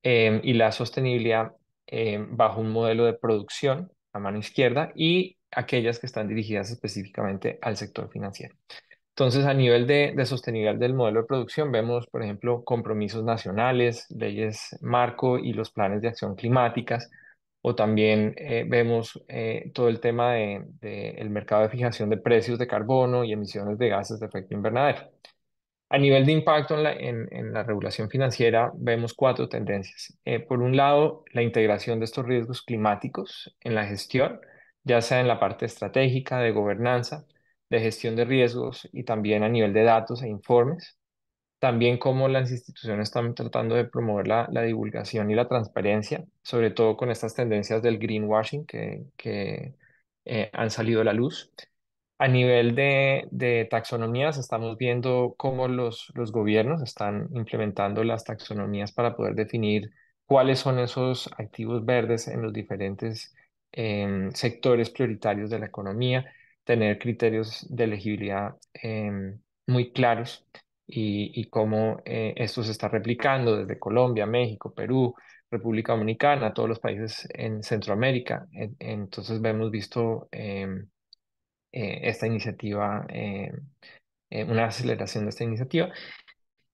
y la sostenibilidad bajo un modelo de producción a mano izquierda y aquellas que están dirigidas específicamente al sector financiero. Entonces, a nivel de sostenibilidad del modelo de producción, vemos, por ejemplo, compromisos nacionales, leyes marco y los planes de acción climáticas, o también vemos todo el tema el mercado de fijación de precios de carbono y emisiones de gases de efecto invernadero. A nivel de impacto en la regulación financiera, vemos cuatro tendencias. Por un lado, la integración de estos riesgos climáticos en la gestión, ya sea en la parte estratégica, de gobernanza, de gestión de riesgos y también a nivel de datos e informes. También cómo las instituciones están tratando de promover la divulgación y la transparencia, sobre todo con estas tendencias del greenwashing que han salido a la luz. A nivel de taxonomías, estamos viendo cómo los gobiernos están implementando las taxonomías para poder definir cuáles son esos activos verdes en los diferentes sectores prioritarios de la economía, tener criterios de elegibilidad muy claros y cómo esto se está replicando desde Colombia, México, Perú, República Dominicana, todos los países en Centroamérica. Entonces, hemos visto esta iniciativa, una aceleración de esta iniciativa.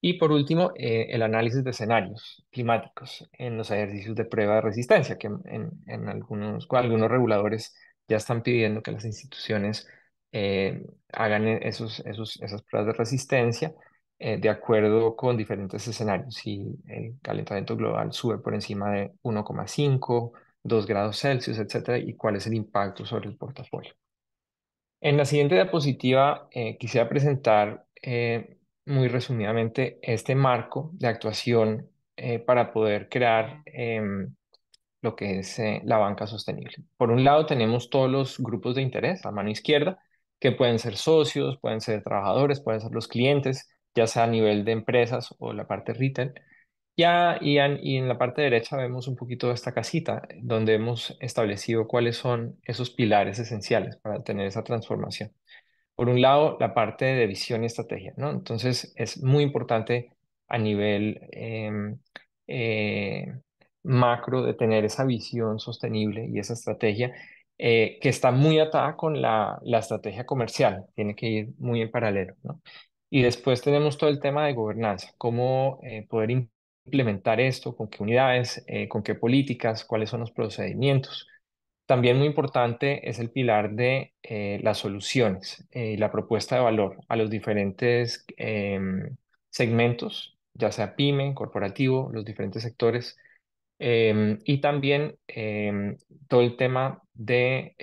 Y por último, el análisis de escenarios climáticos en los ejercicios de prueba de resistencia, que algunos reguladores ya están pidiendo que las instituciones hagan esas pruebas de resistencia de acuerdo con diferentes escenarios. Si el calentamiento global sube por encima de 1,5, 2 grados Celsius, etcétera, y cuál es el impacto sobre el portafolio. En la siguiente diapositiva quisiera presentar muy resumidamente este marco de actuación para poder crear lo que es la banca sostenible. Por un lado tenemos todos los grupos de interés a mano izquierda, que pueden ser socios, pueden ser trabajadores, pueden ser los clientes, ya sea a nivel de empresas o la parte retail. Y en la parte derecha vemos un poquito de esta casita, donde hemos establecido cuáles son esos pilares esenciales para tener esa transformación. Por un lado, la parte de visión y estrategia, ¿no? Entonces, es muy importante a nivel eh, macro de tener esa visión sostenible y esa estrategia que está muy atada con la estrategia comercial, tiene que ir muy en paralelo, ¿no? Y después tenemos todo el tema de gobernanza, cómo poder implementar esto, con qué unidades, con qué políticas, cuáles son los procedimientos. También muy importante es el pilar de las soluciones y la propuesta de valor a los diferentes segmentos, ya sea pyme, corporativo, los diferentes sectores, y también todo el tema de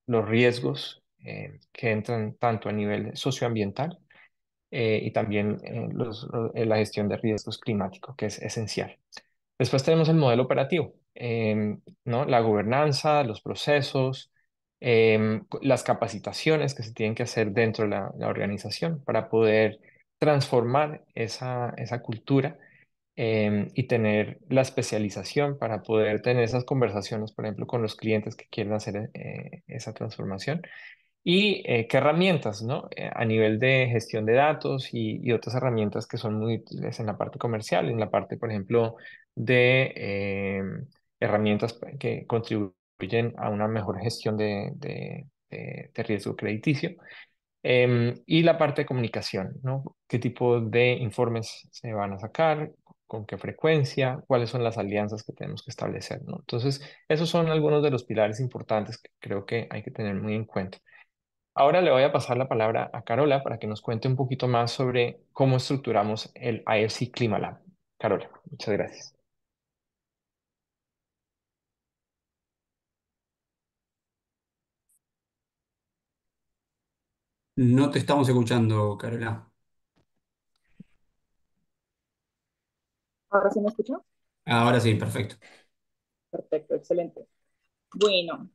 los riesgos que entran tanto a nivel socioambiental y también la gestión de riesgos climáticos, que es esencial. Después tenemos el modelo operativo, ¿no? La gobernanza, los procesos, las capacitaciones que se tienen que hacer dentro de la organización para poder transformar esa cultura y tener la especialización para poder tener esas conversaciones, por ejemplo, con los clientes que quieren hacer esa transformación. Y qué herramientas, ¿no? A nivel de gestión de datos y otras herramientas que son muy útiles en la parte comercial, en la parte, por ejemplo, de herramientas que contribuyen a una mejor gestión de riesgo crediticio. Y la parte de comunicación, ¿no? ¿Qué tipo de informes se van a sacar? ¿Con qué frecuencia? ¿Cuáles son las alianzas que tenemos que establecer, ¿no? Entonces, esos son algunos de los pilares importantes que creo que hay que tener muy en cuenta. Ahora le voy a pasar la palabra a Carola para que nos cuente un poquito más sobre cómo estructuramos el IFC Clima Lab. Carola, muchas gracias. No te estamos escuchando, Carola. ¿Ahora sí me escuchó? Ahora sí, perfecto. Perfecto, excelente. Bueno,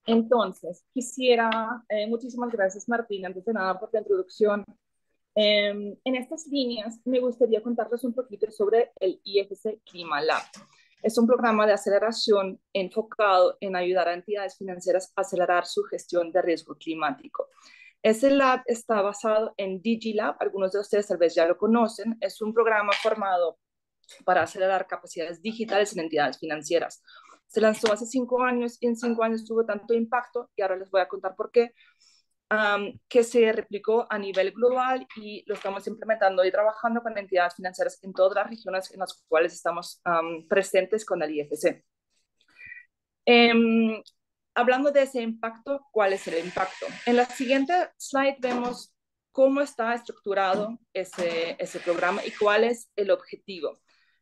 entonces, quisiera, muchísimas gracias Martín, antes de nada por la introducción. En estas líneas me gustaría contarles un poquito sobre el IFC Clima Lab. Es un programa de aceleración enfocado en ayudar a entidades financieras a acelerar su gestión de riesgo climático. Ese lab está basado en DigiLab, algunos de ustedes tal vez ya lo conocen, es un programa formado para acelerar capacidades digitales en entidades financieras. Se lanzó hace 5 años y en 5 años tuvo tanto impacto, y ahora les voy a contar por qué, que se replicó a nivel global y lo estamos implementando y trabajando con entidades financieras en todas las regiones en las cuales estamos presentes con el IFC. Hablando de ese impacto, ¿cuál es el impacto? En la siguiente slide vemos cómo está estructurado ese programa y cuál es el objetivo.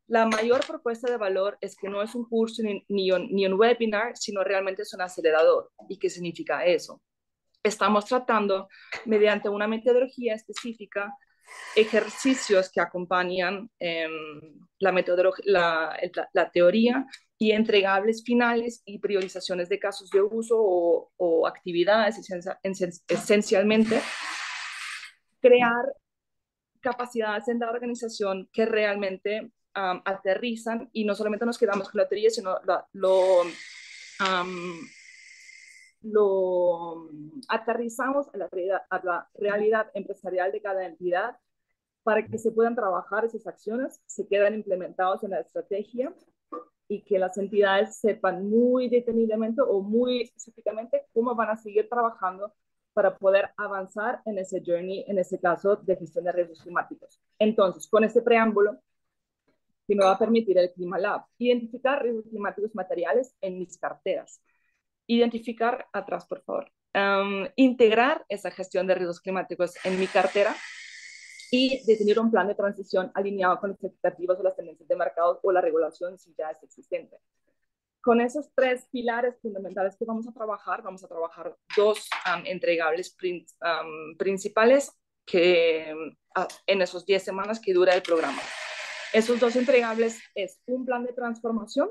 La mayor propuesta de valor es que no es un curso ni un webinar, sino realmente es un acelerador. ¿Y qué significa eso? Estamos tratando, mediante una metodología específica, ejercicios que acompañan la teoría y entregables finales y priorizaciones de casos de uso o actividades, esencialmente crear capacidades en la organización que realmente aterrizan y no solamente nos quedamos con la teoría, sino lo aterrizamos a la realidad empresarial de cada entidad para que se puedan trabajar esas acciones, se quedan implementados en la estrategia y que las entidades sepan muy detenidamente o muy específicamente cómo van a seguir trabajando para poder avanzar en ese journey, en ese caso de gestión de riesgos climáticos. Entonces, con este preámbulo, que me va a permitir el Clima Lab, identificar riesgos climáticos materiales en mis carteras. Identificar, atrás por favor, integrar esa gestión de riesgos climáticos en mi cartera y definir un plan de transición alineado con las expectativas o las tendencias de mercado o la regulación si ya es existente. Con esos 3 pilares fundamentales que vamos a trabajar 2 entregables principales que, en esos 10 semanas que dura el programa. Esos 2 entregables es un plan de transformación,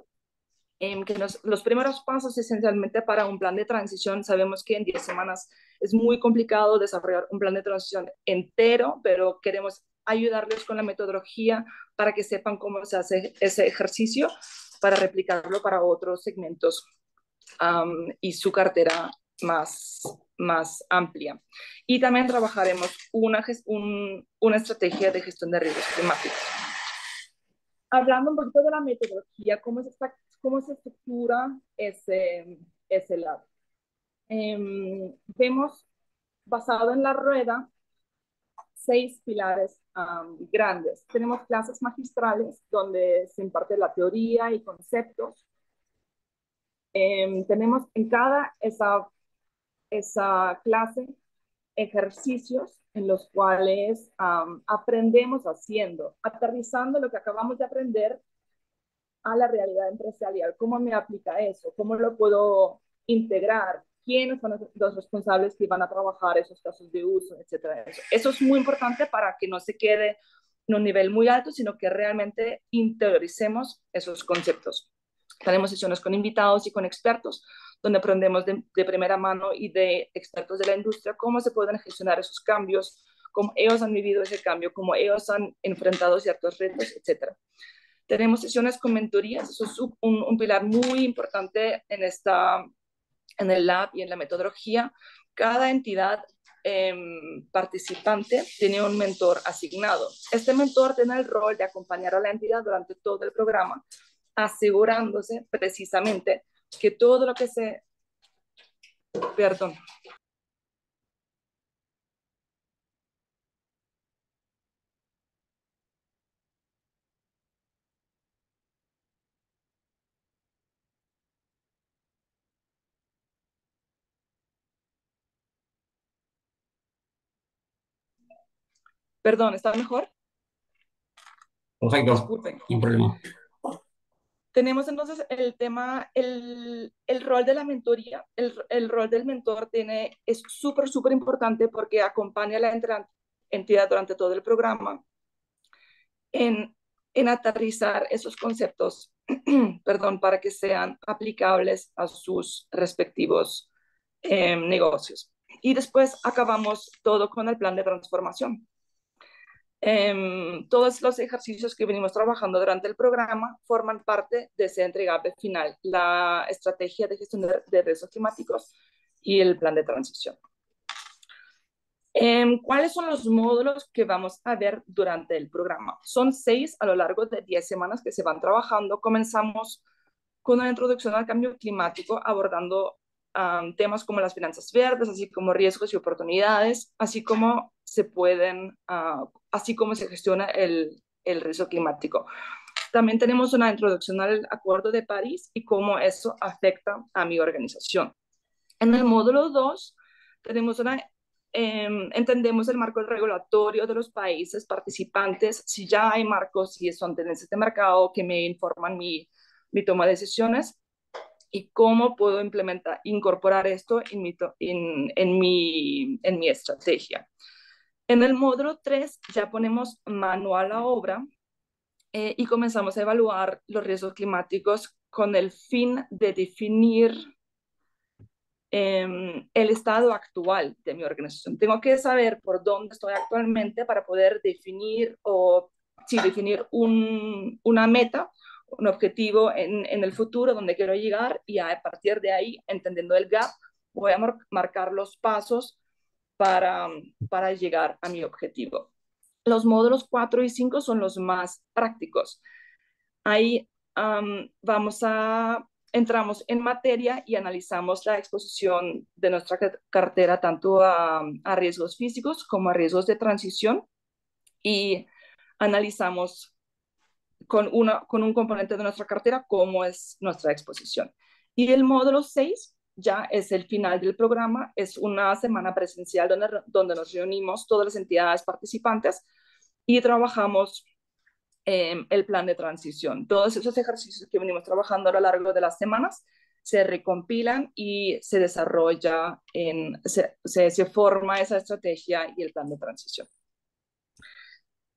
que los primeros pasos esencialmente para un plan de transición, sabemos que en 10 semanas es muy complicado desarrollar un plan de transición entero, pero queremos ayudarles con la metodología para que sepan cómo se hace ese ejercicio para replicarlo para otros segmentos y su cartera más amplia. Y también trabajaremos una estrategia de gestión de riesgos climáticos. Hablando un poquito de la metodología, cómo se estructura ese lab. Vemos, basado en la rueda, 6 pilares grandes. Tenemos clases magistrales donde se imparte la teoría y conceptos. Tenemos en cada esa clase ejercicios en los cuales aprendemos haciendo, aterrizando lo que acabamos de aprender a la realidad empresarial. ¿Cómo me aplica eso? ¿Cómo lo puedo integrar? ¿Quiénes son los responsables que van a trabajar esos casos de uso, etcétera? Eso es muy importante para que no se quede en un nivel muy alto, sino que realmente interioricemos esos conceptos. Tenemos sesiones con invitados y con expertos, donde aprendemos de primera mano y de expertos de la industria cómo se pueden gestionar esos cambios, cómo ellos han vivido ese cambio, cómo ellos han enfrentado ciertos retos, etcétera. Tenemos sesiones con mentorías, eso es un pilar muy importante en el lab y en la metodología. Cada entidad participante tiene un mentor asignado. Este mentor tiene el rol de acompañar a la entidad durante todo el programa, asegurándose precisamente que todo lo que se... Perdón. Perdón, ¿está mejor? Perfecto, Disculpen. sin problema. Tenemos entonces el tema, el rol de la mentoría, el rol del mentor es súper, súper importante porque acompaña a la entidad durante todo el programa en aterrizar esos conceptos, perdón, para que sean aplicables a sus respectivos negocios. Y después acabamos todo con el plan de transformación. Todos los ejercicios que venimos trabajando durante el programa forman parte de ese entregable final, la estrategia de gestión de riesgos climáticos y el plan de transición. ¿Cuáles son los módulos que vamos a ver durante el programa? Son 6 a lo largo de 10 semanas que se van trabajando. Comenzamos con una introducción al cambio climático, abordando temas como las finanzas verdes, así como riesgos y oportunidades, así como así como se gestiona el riesgo climático. También tenemos una introducción al Acuerdo de París y cómo eso afecta a mi organización. En el módulo 2 tenemos entendemos el marco regulatorio de los países participantes, si ya hay marcos, si son tendencias de mercado que me informan mi toma de decisiones y cómo puedo incorporar esto en mi estrategia. En el módulo 3 ya ponemos manual a obra y comenzamos a evaluar los riesgos climáticos con el fin de definir el estado actual de mi organización. Tengo que saber por dónde estoy actualmente para poder definir una meta, un objetivo en el futuro donde quiero llegar y a partir de ahí, entendiendo el gap, voy a marcar los pasos para llegar a mi objetivo. Los módulos 4 y 5 son los más prácticos. Ahí entramos en materia y analizamos la exposición de nuestra cartera tanto a riesgos físicos como a riesgos de transición y analizamos con un componente de nuestra cartera cómo es nuestra exposición. Y el módulo 6 ya es el final del programa, es una semana presencial donde nos reunimos todas las entidades participantes y trabajamos el plan de transición. Todos esos ejercicios que venimos trabajando a lo largo de las semanas se recompilan y se desarrolla, se forma esa estrategia y el plan de transición.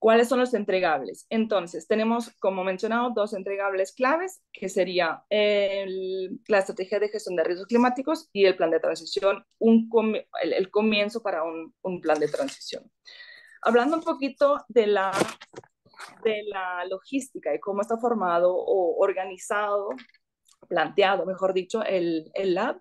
¿Cuáles son los entregables? Entonces, tenemos, como mencionado, 2 entregables claves, que sería la estrategia de gestión de riesgos climáticos y el plan de transición, el comienzo para un plan de transición. Hablando un poquito de la logística y cómo está formado o organizado, planteado, mejor dicho, el lab,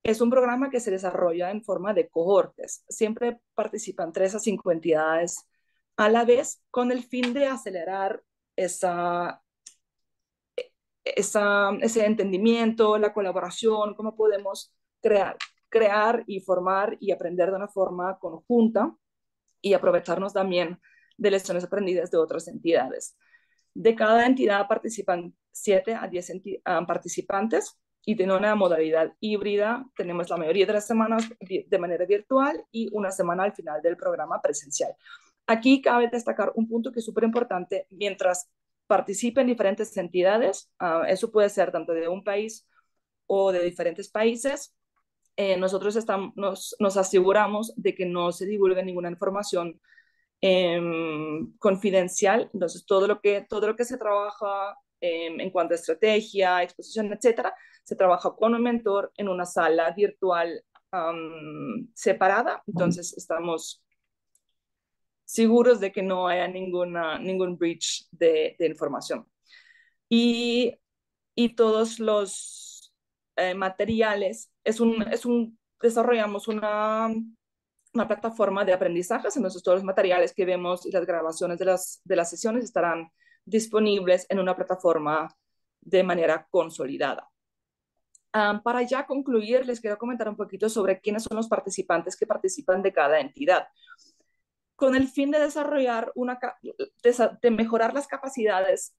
es un programa que se desarrolla en forma de cohortes. Siempre participan 3 a 5 entidades a la vez con el fin de acelerar ese entendimiento, la colaboración, cómo podemos crear y formar y aprender de una forma conjunta y aprovecharnos también de lecciones aprendidas de otras entidades. De cada entidad participan 7 a 10 participantes y tiene una modalidad híbrida. Tenemos la mayoría de las semanas de manera virtual y una semana al final del programa presencial. Aquí cabe destacar un punto que es súper importante. Mientras participen diferentes entidades, eso puede ser tanto de un país o de diferentes países, nosotros nos aseguramos de que no se divulgue ninguna información confidencial. Entonces, todo lo que se trabaja en cuanto a estrategia, exposición, etcétera, se trabaja con un mentor en una sala virtual separada, entonces estamos seguros de que no haya ningún breach de información. Y, y todos los materiales, desarrollamos una plataforma de aprendizajes, entonces todos los materiales que vemos y las grabaciones de las sesiones estarán disponibles en una plataforma de manera consolidada. Para ya concluir, les quiero comentar un poquito sobre quiénes son los participantes que participan de cada entidad. Con el fin de desarrollar de mejorar las capacidades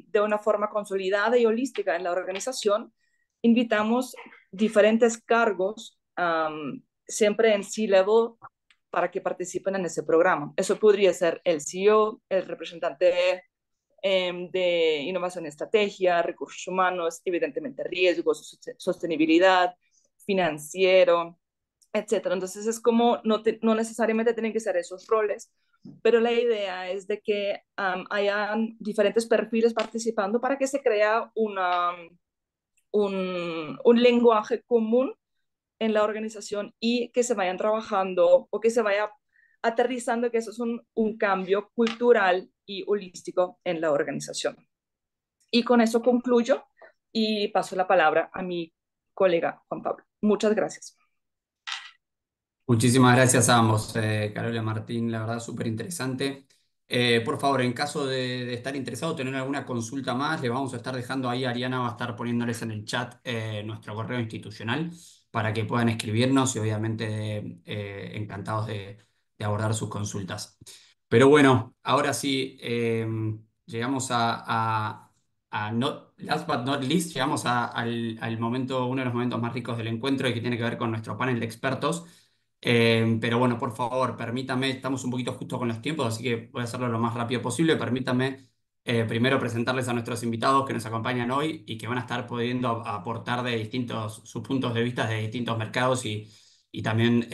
de una forma consolidada y holística en la organización, invitamos diferentes cargos, siempre en C-level, para que participen en ese programa. Eso podría ser el CEO, el representante de innovación y estrategia, recursos humanos, evidentemente riesgos, sostenibilidad, financiero, etcétera. Entonces es como, no necesariamente tienen que ser esos roles, pero la idea es de que hayan diferentes perfiles participando para que se crea un lenguaje común en la organización y que se vayan trabajando o que se vaya aterrizando que eso es un cambio cultural y holístico en la organización. Y con eso concluyo y paso la palabra a mi colega Juan Pablo. Muchas gracias. Muchísimas gracias a ambos, Carola, Martín, la verdad súper interesante. Por favor, en caso de estar interesado, tener alguna consulta más, le vamos a estar dejando ahí, Ariana va a estar poniéndoles en el chat nuestro correo institucional para que puedan escribirnos y obviamente encantados de abordar sus consultas. Pero bueno, ahora sí, llegamos last but not least, llegamos al momento, uno de los momentos más ricos del encuentro y que tiene que ver con nuestro panel de expertos. Pero bueno, por favor, permítame, estamos un poquito justo con los tiempos, así que voy a hacerlo lo más rápido posible. Permítame primero presentarles a nuestros invitados que nos acompañan hoy y que van a estar pudiendo aportar de sus puntos de vista de distintos mercados y también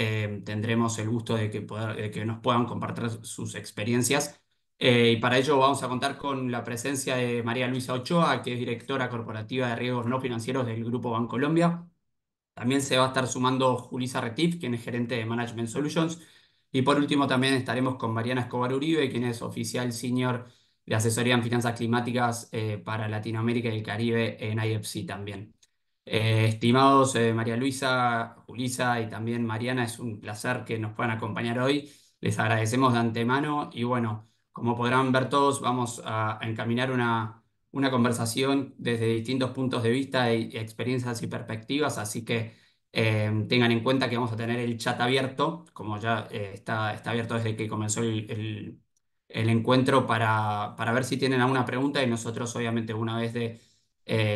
tendremos el gusto de que nos puedan compartir sus experiencias. Y para ello vamos a contar con la presencia de María Luisa Ochoa, que es directora corporativa de riesgos no financieros del Grupo Bancolombia. También se va a estar sumando Julissa Retif, quien es gerente de Management Solutions. Y por último también estaremos con Mariana Escobar Uribe, quien es oficial senior de asesoría en finanzas climáticas para Latinoamérica y el Caribe en IFC también. Estimados María Luisa, Julissa y también Mariana, es un placer que nos puedan acompañar hoy. Les agradecemos de antemano y bueno, como podrán ver todos, vamos a encaminar una conversación desde distintos puntos de vista y experiencias y perspectivas, así que tengan en cuenta que vamos a tener el chat abierto, como ya está abierto desde que comenzó el encuentro para ver si tienen alguna pregunta y nosotros obviamente una vez de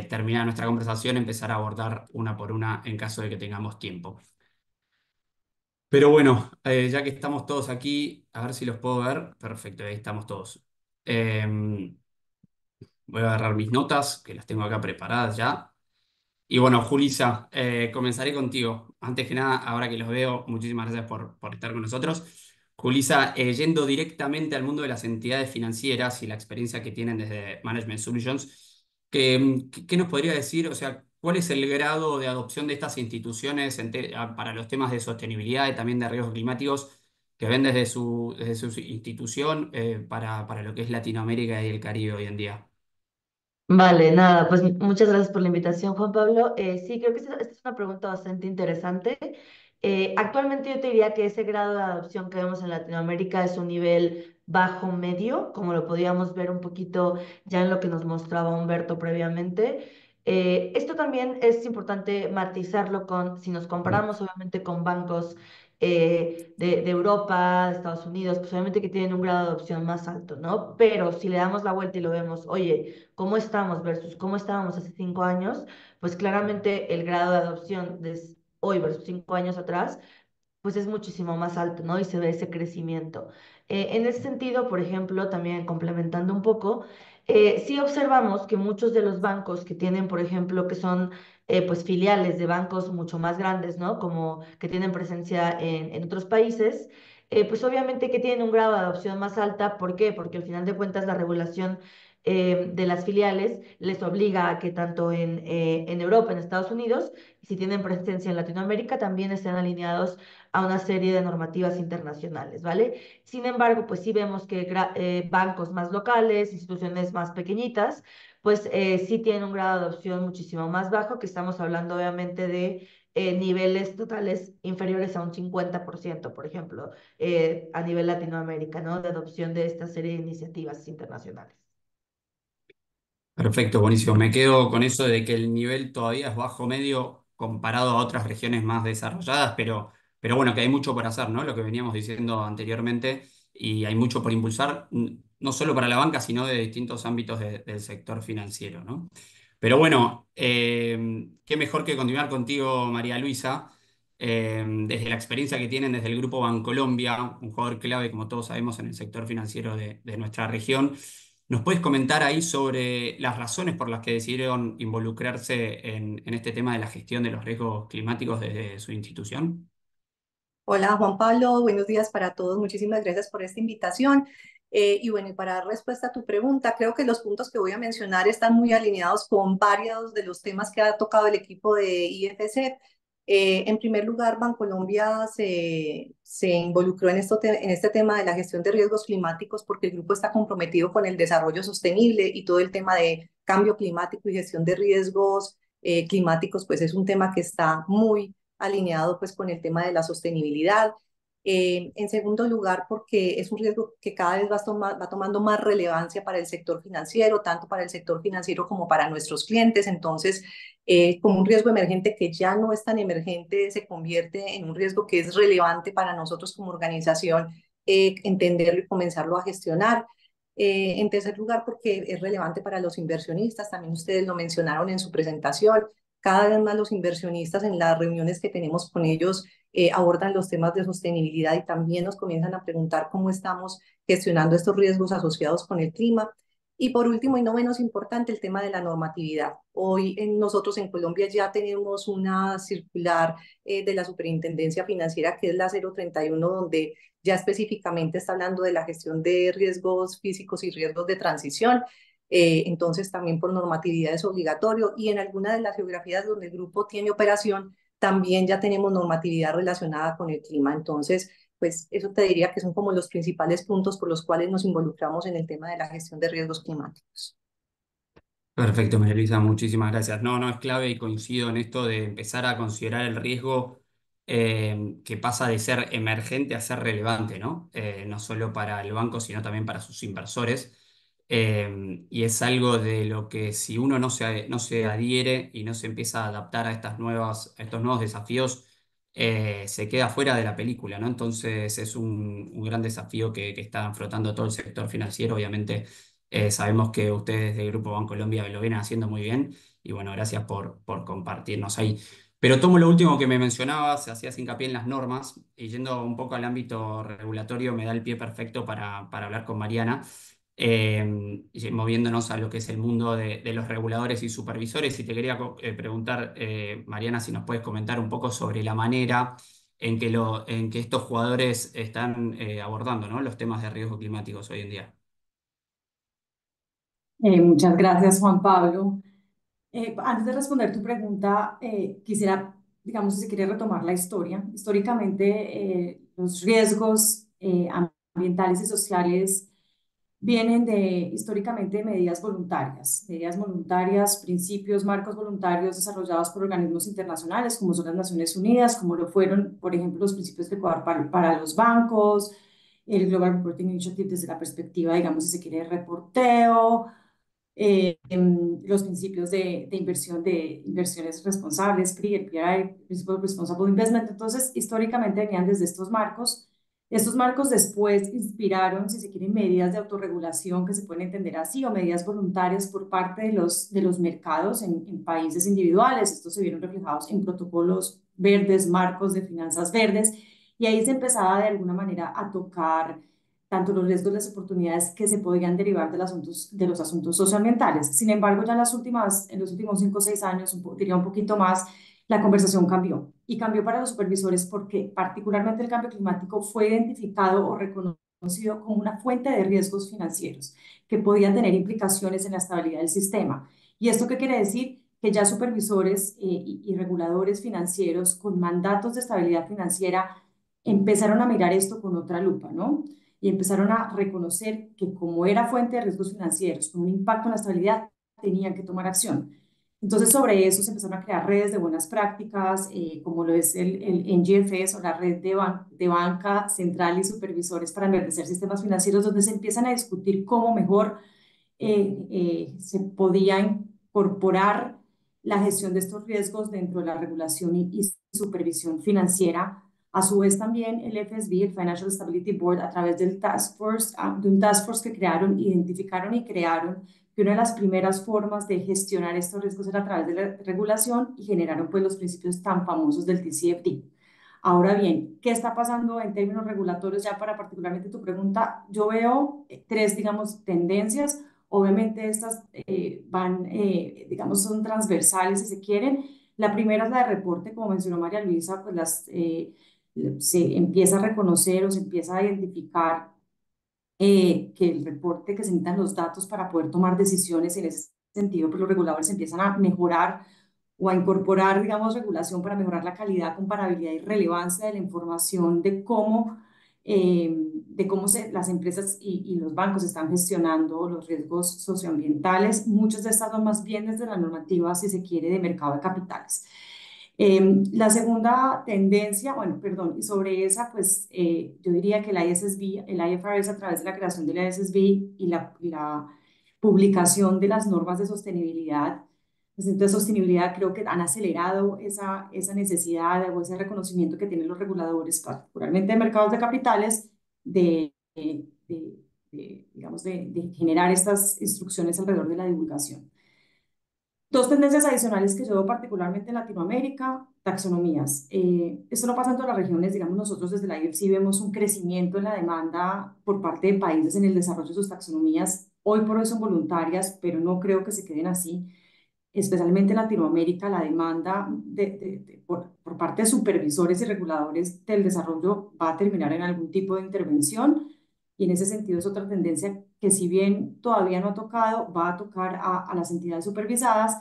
terminar nuestra conversación empezar a abordar una por una en caso de que tengamos tiempo. Pero bueno, ya que estamos todos aquí, a ver si los puedo ver. Perfecto, ahí estamos todos. Voy a agarrar mis notas, que las tengo acá preparadas ya. Y bueno, Julissa, comenzaré contigo. Antes que nada, ahora que los veo, muchísimas gracias por estar con nosotros. Julissa, yendo directamente al mundo de las entidades financieras y la experiencia que tienen desde Management Solutions, ¿qué nos podría decir? O sea, ¿cuál es el grado de adopción de estas instituciones para los temas de sostenibilidad y también de riesgos climáticos que ven desde su institución para lo que es Latinoamérica y el Caribe hoy en día? Vale, nada, pues muchas gracias por la invitación, Juan Pablo. Sí, creo que esta es una pregunta bastante interesante. Actualmente yo te diría que ese grado de adopción que vemos en Latinoamérica es un nivel bajo medio, como lo podíamos ver un poquito ya en lo que nos mostraba Humberto previamente. Esto también es importante matizarlo si nos comparamos obviamente con bancos de Europa, de Estados Unidos, pues obviamente que tienen un grado de adopción más alto, ¿no? Pero si le damos la vuelta y lo vemos, oye, cómo estamos versus cómo estábamos hace 5 años, pues claramente el grado de adopción de hoy versus 5 años atrás pues es muchísimo más alto, ¿no? Y se ve ese crecimiento. En ese sentido, por ejemplo, también complementando un poco, sí observamos que muchos de los bancos que tienen, por ejemplo, que son pues filiales de bancos mucho más grandes, ¿no? Como que tienen presencia en otros países, pues obviamente que tienen un grado de adopción más alta. ¿Por qué? Porque al final de cuentas la regulación de las filiales les obliga a que tanto en Europa, en Estados Unidos, y si tienen presencia en Latinoamérica, también estén alineados a una serie de normativas internacionales, ¿vale? Sin embargo, pues sí vemos que bancos más locales, instituciones más pequeñitas, pues sí tienen un grado de adopción muchísimo más bajo, que estamos hablando obviamente de niveles totales inferiores a un 50%, por ejemplo, a nivel Latinoamérica, ¿no? De adopción de esta serie de iniciativas internacionales. Perfecto, buenísimo. Me quedo con eso de que el nivel todavía es bajo medio comparado a otras regiones más desarrolladas, pero bueno, que hay mucho por hacer, ¿no? Lo que veníamos diciendo anteriormente, y hay mucho por impulsar, no solo para la banca, sino de distintos ámbitos del sector financiero, ¿no? Pero bueno, qué mejor que continuar contigo, María Luisa, desde la experiencia que tienen desde el Grupo Bancolombia, un jugador clave, como todos sabemos, en el sector financiero de nuestra región. ¿Nos puedes comentar ahí sobre las razones por las que decidieron involucrarse en este tema de la gestión de los riesgos climáticos desde su institución? Hola Juan Pablo, buenos días para todos. Muchísimas gracias por esta invitación. Y bueno, y para dar respuesta a tu pregunta, creo que los puntos que voy a mencionar están muy alineados con varios de los temas que ha tocado el equipo de IFC. En primer lugar, Bancolombia se involucró en este tema de la gestión de riesgos climáticos porque el grupo está comprometido con el desarrollo sostenible y todo el tema de cambio climático y gestión de riesgos climáticos, pues es un tema que está muy alineado pues con el tema de la sostenibilidad. En segundo lugar, porque es un riesgo que cada vez va tomando más relevancia para el sector financiero, tanto para el sector financiero como para nuestros clientes. Entonces, como un riesgo emergente que ya no es tan emergente, se convierte en un riesgo que es relevante para nosotros como organización entenderlo y comenzarlo a gestionar. En tercer lugar, porque es relevante para los inversionistas, también ustedes lo mencionaron en su presentación, cada vez más los inversionistas en las reuniones que tenemos con ellos abordan los temas de sostenibilidad y también nos comienzan a preguntar cómo estamos gestionando estos riesgos asociados con el clima. Y por último, y no menos importante, el tema de la normatividad. Hoy nosotros en Colombia ya tenemos una circular de la Superintendencia Financiera, que es la 031, donde ya específicamente está hablando de la gestión de riesgos físicos y riesgos de transición. Entonces también por normatividad es obligatorio y en alguna de las geografías donde el grupo tiene operación también ya tenemos normatividad relacionada con el clima. Entonces, pues eso te diría que son como los principales puntos por los cuales nos involucramos en el tema de la gestión de riesgos climáticos. Perfecto, María Luisa, muchísimas gracias. No, no, es clave y coincido en esto de empezar a considerar el riesgo que pasa de ser emergente a ser relevante, ¿no? No solo para el banco, sino también para sus inversores. Y es algo de lo que si uno no se adhiere y no se empieza a adaptar a a estos nuevos desafíos, se queda fuera de la película, ¿no? Entonces es un gran desafío que está afrontando todo el sector financiero, obviamente. Sabemos que ustedes del Grupo Bancolombia lo vienen haciendo muy bien y bueno, gracias por compartirnos ahí. Pero tomo lo último que me mencionabas, hacías hincapié en las normas y yendo un poco al ámbito regulatorio me da el pie perfecto para hablar con Mariana, y moviéndonos a lo que es el mundo de los reguladores y supervisores. Y te quería preguntar, Mariana, si nos puedes comentar un poco sobre la manera en que estos jugadores están abordando, ¿no? Los temas de riesgo climáticos hoy en día. Muchas gracias, Juan Pablo. Antes de responder tu pregunta, quisiera, digamos, si se quiere retomar la historia. Históricamente, los riesgos ambientales y sociales vienen históricamente de medidas voluntarias, principios, marcos voluntarios desarrollados por organismos internacionales, como son las Naciones Unidas, como lo fueron, por ejemplo, los principios de Ecuador para los bancos, el Global Reporting Initiative desde la perspectiva, digamos, si se quiere, de reporteo, los principios de inversión, de inversiones responsables, PRI, el PRI, Principle of Responsible Investment. Entonces, históricamente venían desde estos marcos. Estos marcos después inspiraron, si se quieren, medidas de autorregulación que se pueden entender así, o medidas voluntarias por parte de los mercados en países individuales. Estos se vieron reflejados en protocolos verdes, marcos de finanzas verdes, y ahí se empezaba de alguna manera a tocar tanto los riesgos y las oportunidades que se podían derivar de los asuntos socioambientales. Sin embargo, ya en los últimos 5 o 6 años, diría un poquito más, la conversación cambió. Y cambió para los supervisores porque particularmente el cambio climático fue identificado o reconocido reconocido como una fuente de riesgos financieros que podía tener implicaciones en la estabilidad del sistema. ¿Y esto qué quiere decir? Que ya supervisores y reguladores financieros con mandatos de estabilidad financiera empezaron a mirar esto con otra lupa, ¿no? Y empezaron a reconocer que como era fuente de riesgos financieros, con un impacto en la estabilidad, tenían que tomar acción. Entonces, sobre eso se empezaron a crear redes de buenas prácticas, como lo es el NGFS o la red de banca central y supervisores para enverdecer sistemas financieros, donde se empiezan a discutir cómo mejor se podía incorporar la gestión de estos riesgos dentro de la regulación y supervisión financiera. A su vez también el FSB, el Financial Stability Board, a través del Task Force, de un Task Force que crearon, identificaron y crearon que una de las primeras formas de gestionar estos riesgos era a través de la regulación y generaron pues los principios tan famosos del TCFD. Ahora bien, ¿qué está pasando en términos regulatorios? Ya para particularmente tu pregunta, yo veo tres, digamos, tendencias. Obviamente estas digamos, son transversales si se quieren. La primera es la de reporte, como mencionó María Luisa, pues se empieza a reconocer o se empieza a identificar que el reporte, que se necesitan los datos para poder tomar decisiones en ese sentido, pues los reguladores empiezan a mejorar o a incorporar, digamos, regulación para mejorar la calidad, comparabilidad y relevancia de la información de cómo las empresas y los bancos están gestionando los riesgos socioambientales. Muchas de estas son más bien desde la normativa, si se quiere, de mercado de capitales. La segunda tendencia, bueno, perdón, y sobre esa, pues yo diría que la ISSB, el IFRS a través de la creación de la ISSB y la publicación de las normas de sostenibilidad, pues, entonces sostenibilidad creo que han acelerado esa necesidad o ese reconocimiento que tienen los reguladores, particularmente de mercados de capitales, digamos, de generar estas instrucciones alrededor de la divulgación. Dos tendencias adicionales que yo veo particularmente en Latinoamérica, taxonomías. Esto no pasa en todas las regiones, digamos, nosotros desde la IFC vemos un crecimiento en la demanda por parte de países en el desarrollo de sus taxonomías. Hoy por hoy son voluntarias, pero no creo que se queden así. Especialmente en Latinoamérica, la demanda por parte de supervisores y reguladores del desarrollo va a terminar en algún tipo de intervención. Y en ese sentido es otra tendencia que si bien todavía no ha tocado, va a tocar a las entidades supervisadas.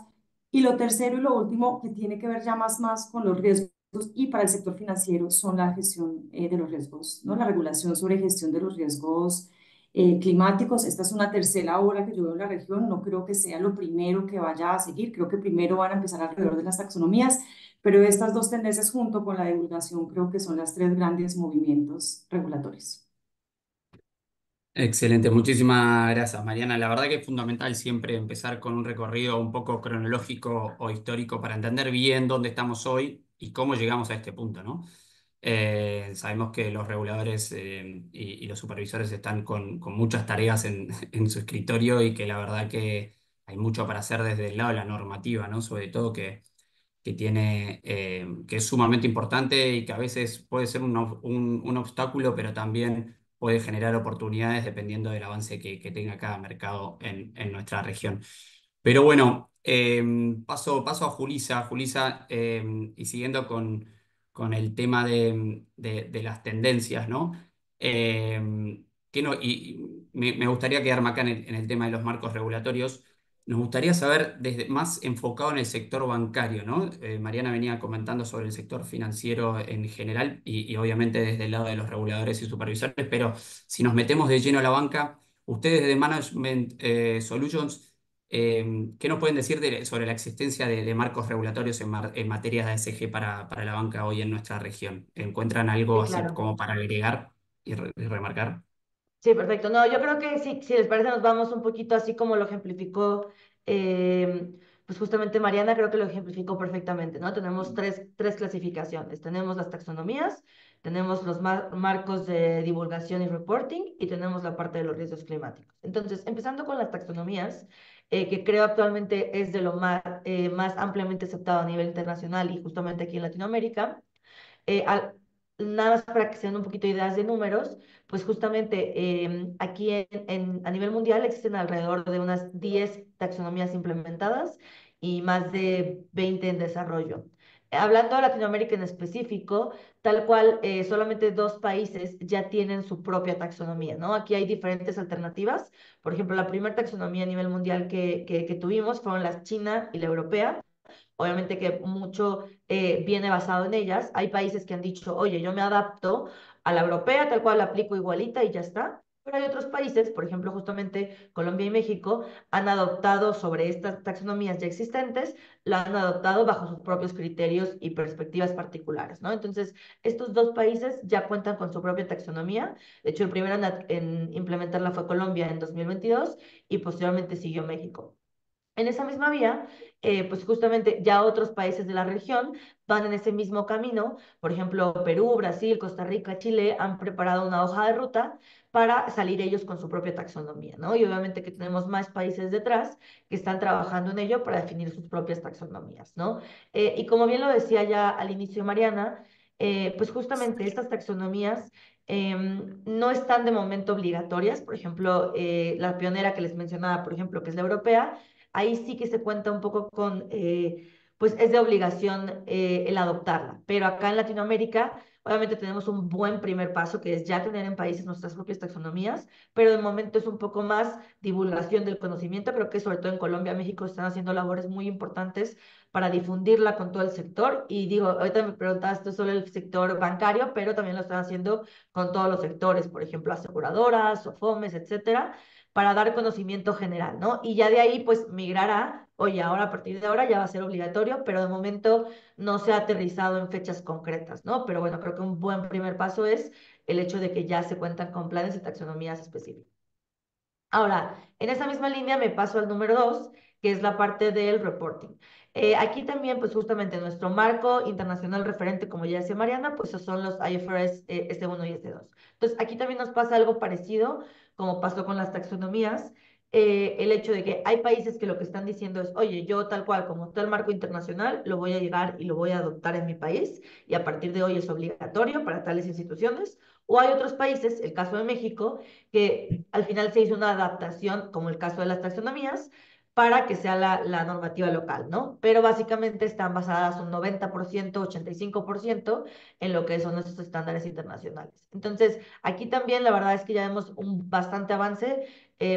Y lo tercero y lo último, que tiene que ver ya más con los riesgos y para el sector financiero, son la gestión de los riesgos, ¿no? La regulación sobre gestión de los riesgos climáticos. Esta es una tercera ola que yo veo en la región. No creo que sea lo primero que vaya a seguir. Creo que primero van a empezar alrededor de las taxonomías, pero estas dos tendencias junto con la divulgación creo que son las tres grandes movimientos regulatorios. Excelente, muchísimas gracias, Mariana. La verdad que es fundamental siempre empezar con un recorrido un poco cronológico o histórico para entender bien dónde estamos hoy y cómo llegamos a este punto, ¿no? Sabemos que los reguladores y los supervisores están con muchas tareas en su escritorio y que la verdad que hay mucho para hacer desde el lado de la normativa, ¿no? Sobre todo que es sumamente importante y que a veces puede ser un obstáculo, pero también puede generar oportunidades dependiendo del avance que tenga cada mercado en nuestra región. Pero bueno, paso a Julisa. Julisa, y siguiendo con el tema de las tendencias, ¿no? Y me gustaría quedarme acá en el tema de los marcos regulatorios. Nos gustaría saber, desde, más enfocado en el sector bancario, ¿no? Mariana venía comentando sobre el sector financiero en general y obviamente desde el lado de los reguladores y supervisores, pero si nos metemos de lleno a la banca, ustedes de Management Solutions, ¿qué nos pueden decir sobre la existencia de marcos regulatorios en materias de ESG para la banca hoy en nuestra región? ¿Encuentran algo Sí, así claro. como para agregar y remarcar? Sí, perfecto. No, yo creo que sí, si les parece, nos vamos un poquito así como lo ejemplificó, pues justamente Mariana, creo que lo ejemplificó perfectamente, ¿no? Tenemos tres clasificaciones. Tenemos las taxonomías, tenemos los marcos de divulgación y reporting y tenemos la parte de los riesgos climáticos. Entonces, empezando con las taxonomías, que creo actualmente es de lo más ampliamente aceptado a nivel internacional y justamente aquí en Latinoamérica. Eh, al- Nada más para que se den un poquito de ideas de números, pues justamente aquí a nivel mundial existen alrededor de unas 10 taxonomías implementadas y más de 20 en desarrollo. Hablando de Latinoamérica en específico, tal cual, solamente 2 países ya tienen su propia taxonomía, ¿no? Aquí hay diferentes alternativas. Por ejemplo, la primera taxonomía a nivel mundial que tuvimos fueron la China y la europea. Obviamente que mucho viene basado en ellas. Hay países que han dicho, oye, yo me adapto a la europea, tal cual la aplico igualita y ya está. Pero hay otros países, por ejemplo, justamente Colombia y México, han adoptado sobre estas taxonomías ya existentes, la han adoptado bajo sus propios criterios y perspectivas particulares, ¿no? Entonces, estos 2 países ya cuentan con su propia taxonomía. De hecho, el primero en implementarla fue Colombia en 2022 y posteriormente siguió México. En esa misma vía, pues justamente ya otros países de la región van en ese mismo camino. Por ejemplo, Perú, Brasil, Costa Rica, Chile han preparado una hoja de ruta para salir ellos con su propia taxonomía, ¿no? Y obviamente que tenemos más países detrás que están trabajando en ello para definir sus propias taxonomías, ¿no? Y como bien lo decía ya al inicio Mariana, pues justamente estas taxonomías no están de momento obligatorias. Por ejemplo, la pionera que les mencionaba, por ejemplo, que es la europea, ahí sí que se cuenta un poco con, pues es de obligación el adoptarla. Pero acá en Latinoamérica, obviamente tenemos un buen primer paso, que es ya tener en países nuestras propias taxonomías, pero de momento es un poco más divulgación del conocimiento. Creo que sobre todo en Colombia, México están haciendo labores muy importantes para difundirla con todo el sector. Y digo, ahorita me preguntaste solo el sector bancario, pero también lo están haciendo con todos los sectores, por ejemplo, aseguradoras, SOFOMES, etcétera, para dar conocimiento general, ¿no? Y ya de ahí, pues, migrar a, oye, ahora a partir de ahora ya va a ser obligatorio, pero de momento no se ha aterrizado en fechas concretas, ¿no? Pero bueno, creo que un buen primer paso es el hecho de que ya se cuentan con planes y taxonomías específicas. Ahora, en esa misma línea me paso al número 2, que es la parte del reporting. Aquí también, pues justamente nuestro marco internacional referente, como ya decía Mariana, pues son los IFRS S1 y S2. Entonces, aquí también nos pasa algo parecido, como pasó con las taxonomías, el hecho de que hay países que lo que están diciendo es, oye, yo tal cual, como está el marco internacional, lo voy a llegar y lo voy a adoptar en mi país, y a partir de hoy es obligatorio para tales instituciones. O hay otros países, el caso de México, que al final se hizo una adaptación, como el caso de las taxonomías, para que sea la normativa local, ¿no? Pero básicamente están basadas un 90%, 85% en lo que son nuestros estándares internacionales. Entonces, aquí también la verdad es que ya vemos un bastante avance.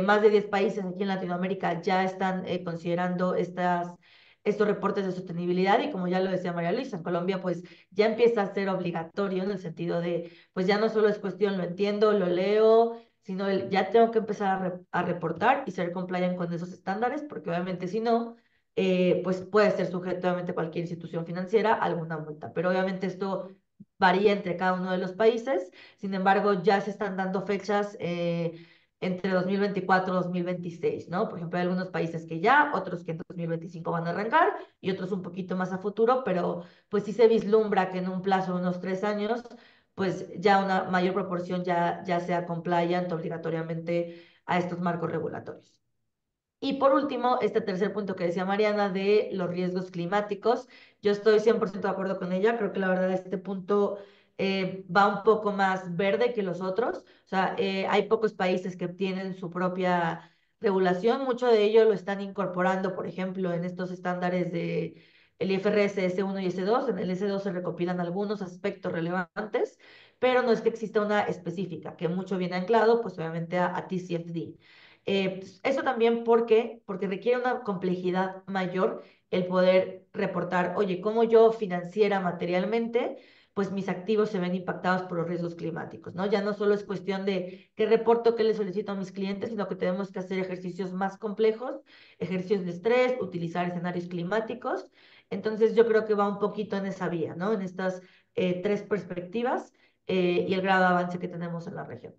Más de 10 países aquí en Latinoamérica ya están considerando estos reportes de sostenibilidad, y como ya lo decía María Luisa, en Colombia pues ya empieza a ser obligatorio, en el sentido de, pues ya no solo es cuestión, lo entiendo, lo leo, sino ya tengo que empezar a reportar y ser compliant con esos estándares, porque obviamente si no, pues puede ser sujeto, obviamente, cualquier institución financiera a alguna multa. Pero obviamente esto varía entre cada uno de los países. Sin embargo, ya se están dando fechas entre 2024 y 2026, ¿no? Por ejemplo, hay algunos países que ya, otros que en 2025 van a arrancar y otros un poquito más a futuro, pero pues sí se vislumbra que en un plazo de unos 3 años pues ya una mayor proporción ya sea compliant obligatoriamente a estos marcos regulatorios. Y por último, este tercer punto que decía Mariana de los riesgos climáticos, yo estoy 100% de acuerdo con ella. Creo que la verdad este punto va un poco más verde que los otros. O sea, hay pocos países que tienen su propia regulación. Mucho de ello lo están incorporando, por ejemplo, en estos estándares de el IFRS S1 y S2. En el S2 se recopilan algunos aspectos relevantes, pero no es que exista una específica, que mucho viene anclado, pues obviamente a TCFD. Eso también porque requiere una complejidad mayor el poder reportar, oye, cómo yo financiera materialmente, pues mis activos se ven impactados por los riesgos climáticos, ¿no? Ya no solo es cuestión de qué reporto, qué le solicito a mis clientes, sino que tenemos que hacer ejercicios más complejos, ejercicios de estrés, utilizar escenarios climáticos. Entonces yo creo que va un poquito en esa vía, ¿no? En estas 3 perspectivas y el grado de avance que tenemos en la región.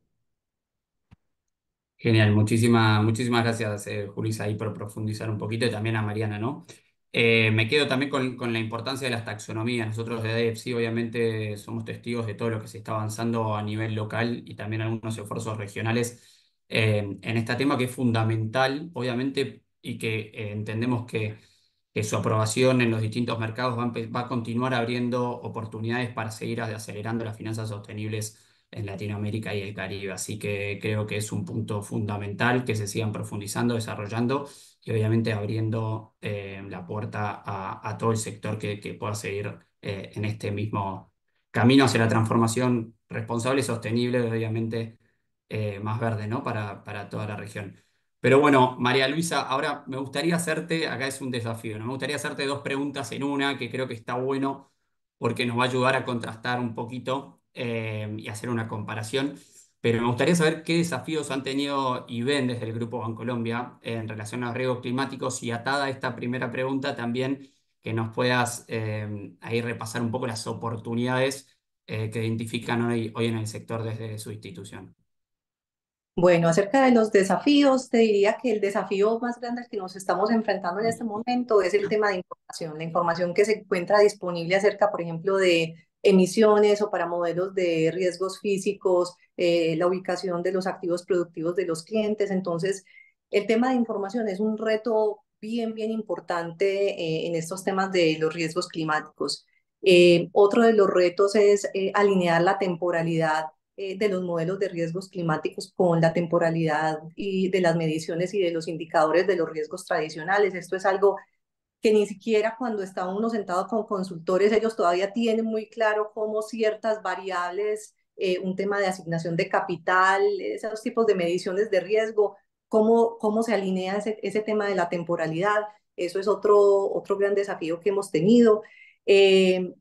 Genial, muchísimas gracias, Julis, ahí por profundizar un poquito, y también a Mariana, ¿no? Me quedo también con la importancia de las taxonomías. Nosotros de DFC obviamente somos testigos de todo lo que se está avanzando a nivel local y también algunos esfuerzos regionales en este tema, que es fundamental, obviamente, y que entendemos que su aprobación en los distintos mercados va a continuar abriendo oportunidades para seguir acelerando las finanzas sostenibles en Latinoamérica y el Caribe. Así que creo que es un punto fundamental que se sigan profundizando, desarrollando y obviamente abriendo la puerta a todo el sector que pueda seguir en este mismo camino hacia la transformación responsable y sostenible, obviamente más verde, ¿no? Para toda la región. Pero bueno, María Luisa, ahora me gustaría hacerte, acá es un desafío, ¿no? Me gustaría hacerte dos preguntas en una, que creo que está bueno porque nos va a ayudar a contrastar un poquito y hacer una comparación. Pero me gustaría saber qué desafíos han tenido y ven desde el Grupo Bancolombia en relación a los riesgos climáticos y atada a esta primera pregunta también que nos puedas ahí repasar un poco las oportunidades que identifican hoy en el sector desde su institución. Bueno, acerca de los desafíos, te diría que el desafío más grande al que nos estamos enfrentando en este momento es el tema de información, la información que se encuentra disponible acerca, por ejemplo, de emisiones o para modelos de riesgos físicos, la ubicación de los activos productivos de los clientes. Entonces, el tema de información es un reto bien importante en estos temas de los riesgos climáticos. Otro de los retos es alinear la temporalidad de los modelos de riesgos climáticos con la temporalidad y de las mediciones y de los indicadores de los riesgos tradicionales. Esto es algo que ni siquiera cuando está uno sentado con consultores, ellos todavía tienen muy claro cómo ciertas variables, un tema de asignación de capital, esos tipos de mediciones de riesgo, cómo se alinea ese tema de la temporalidad. Eso es otro gran desafío que hemos tenido. Eh,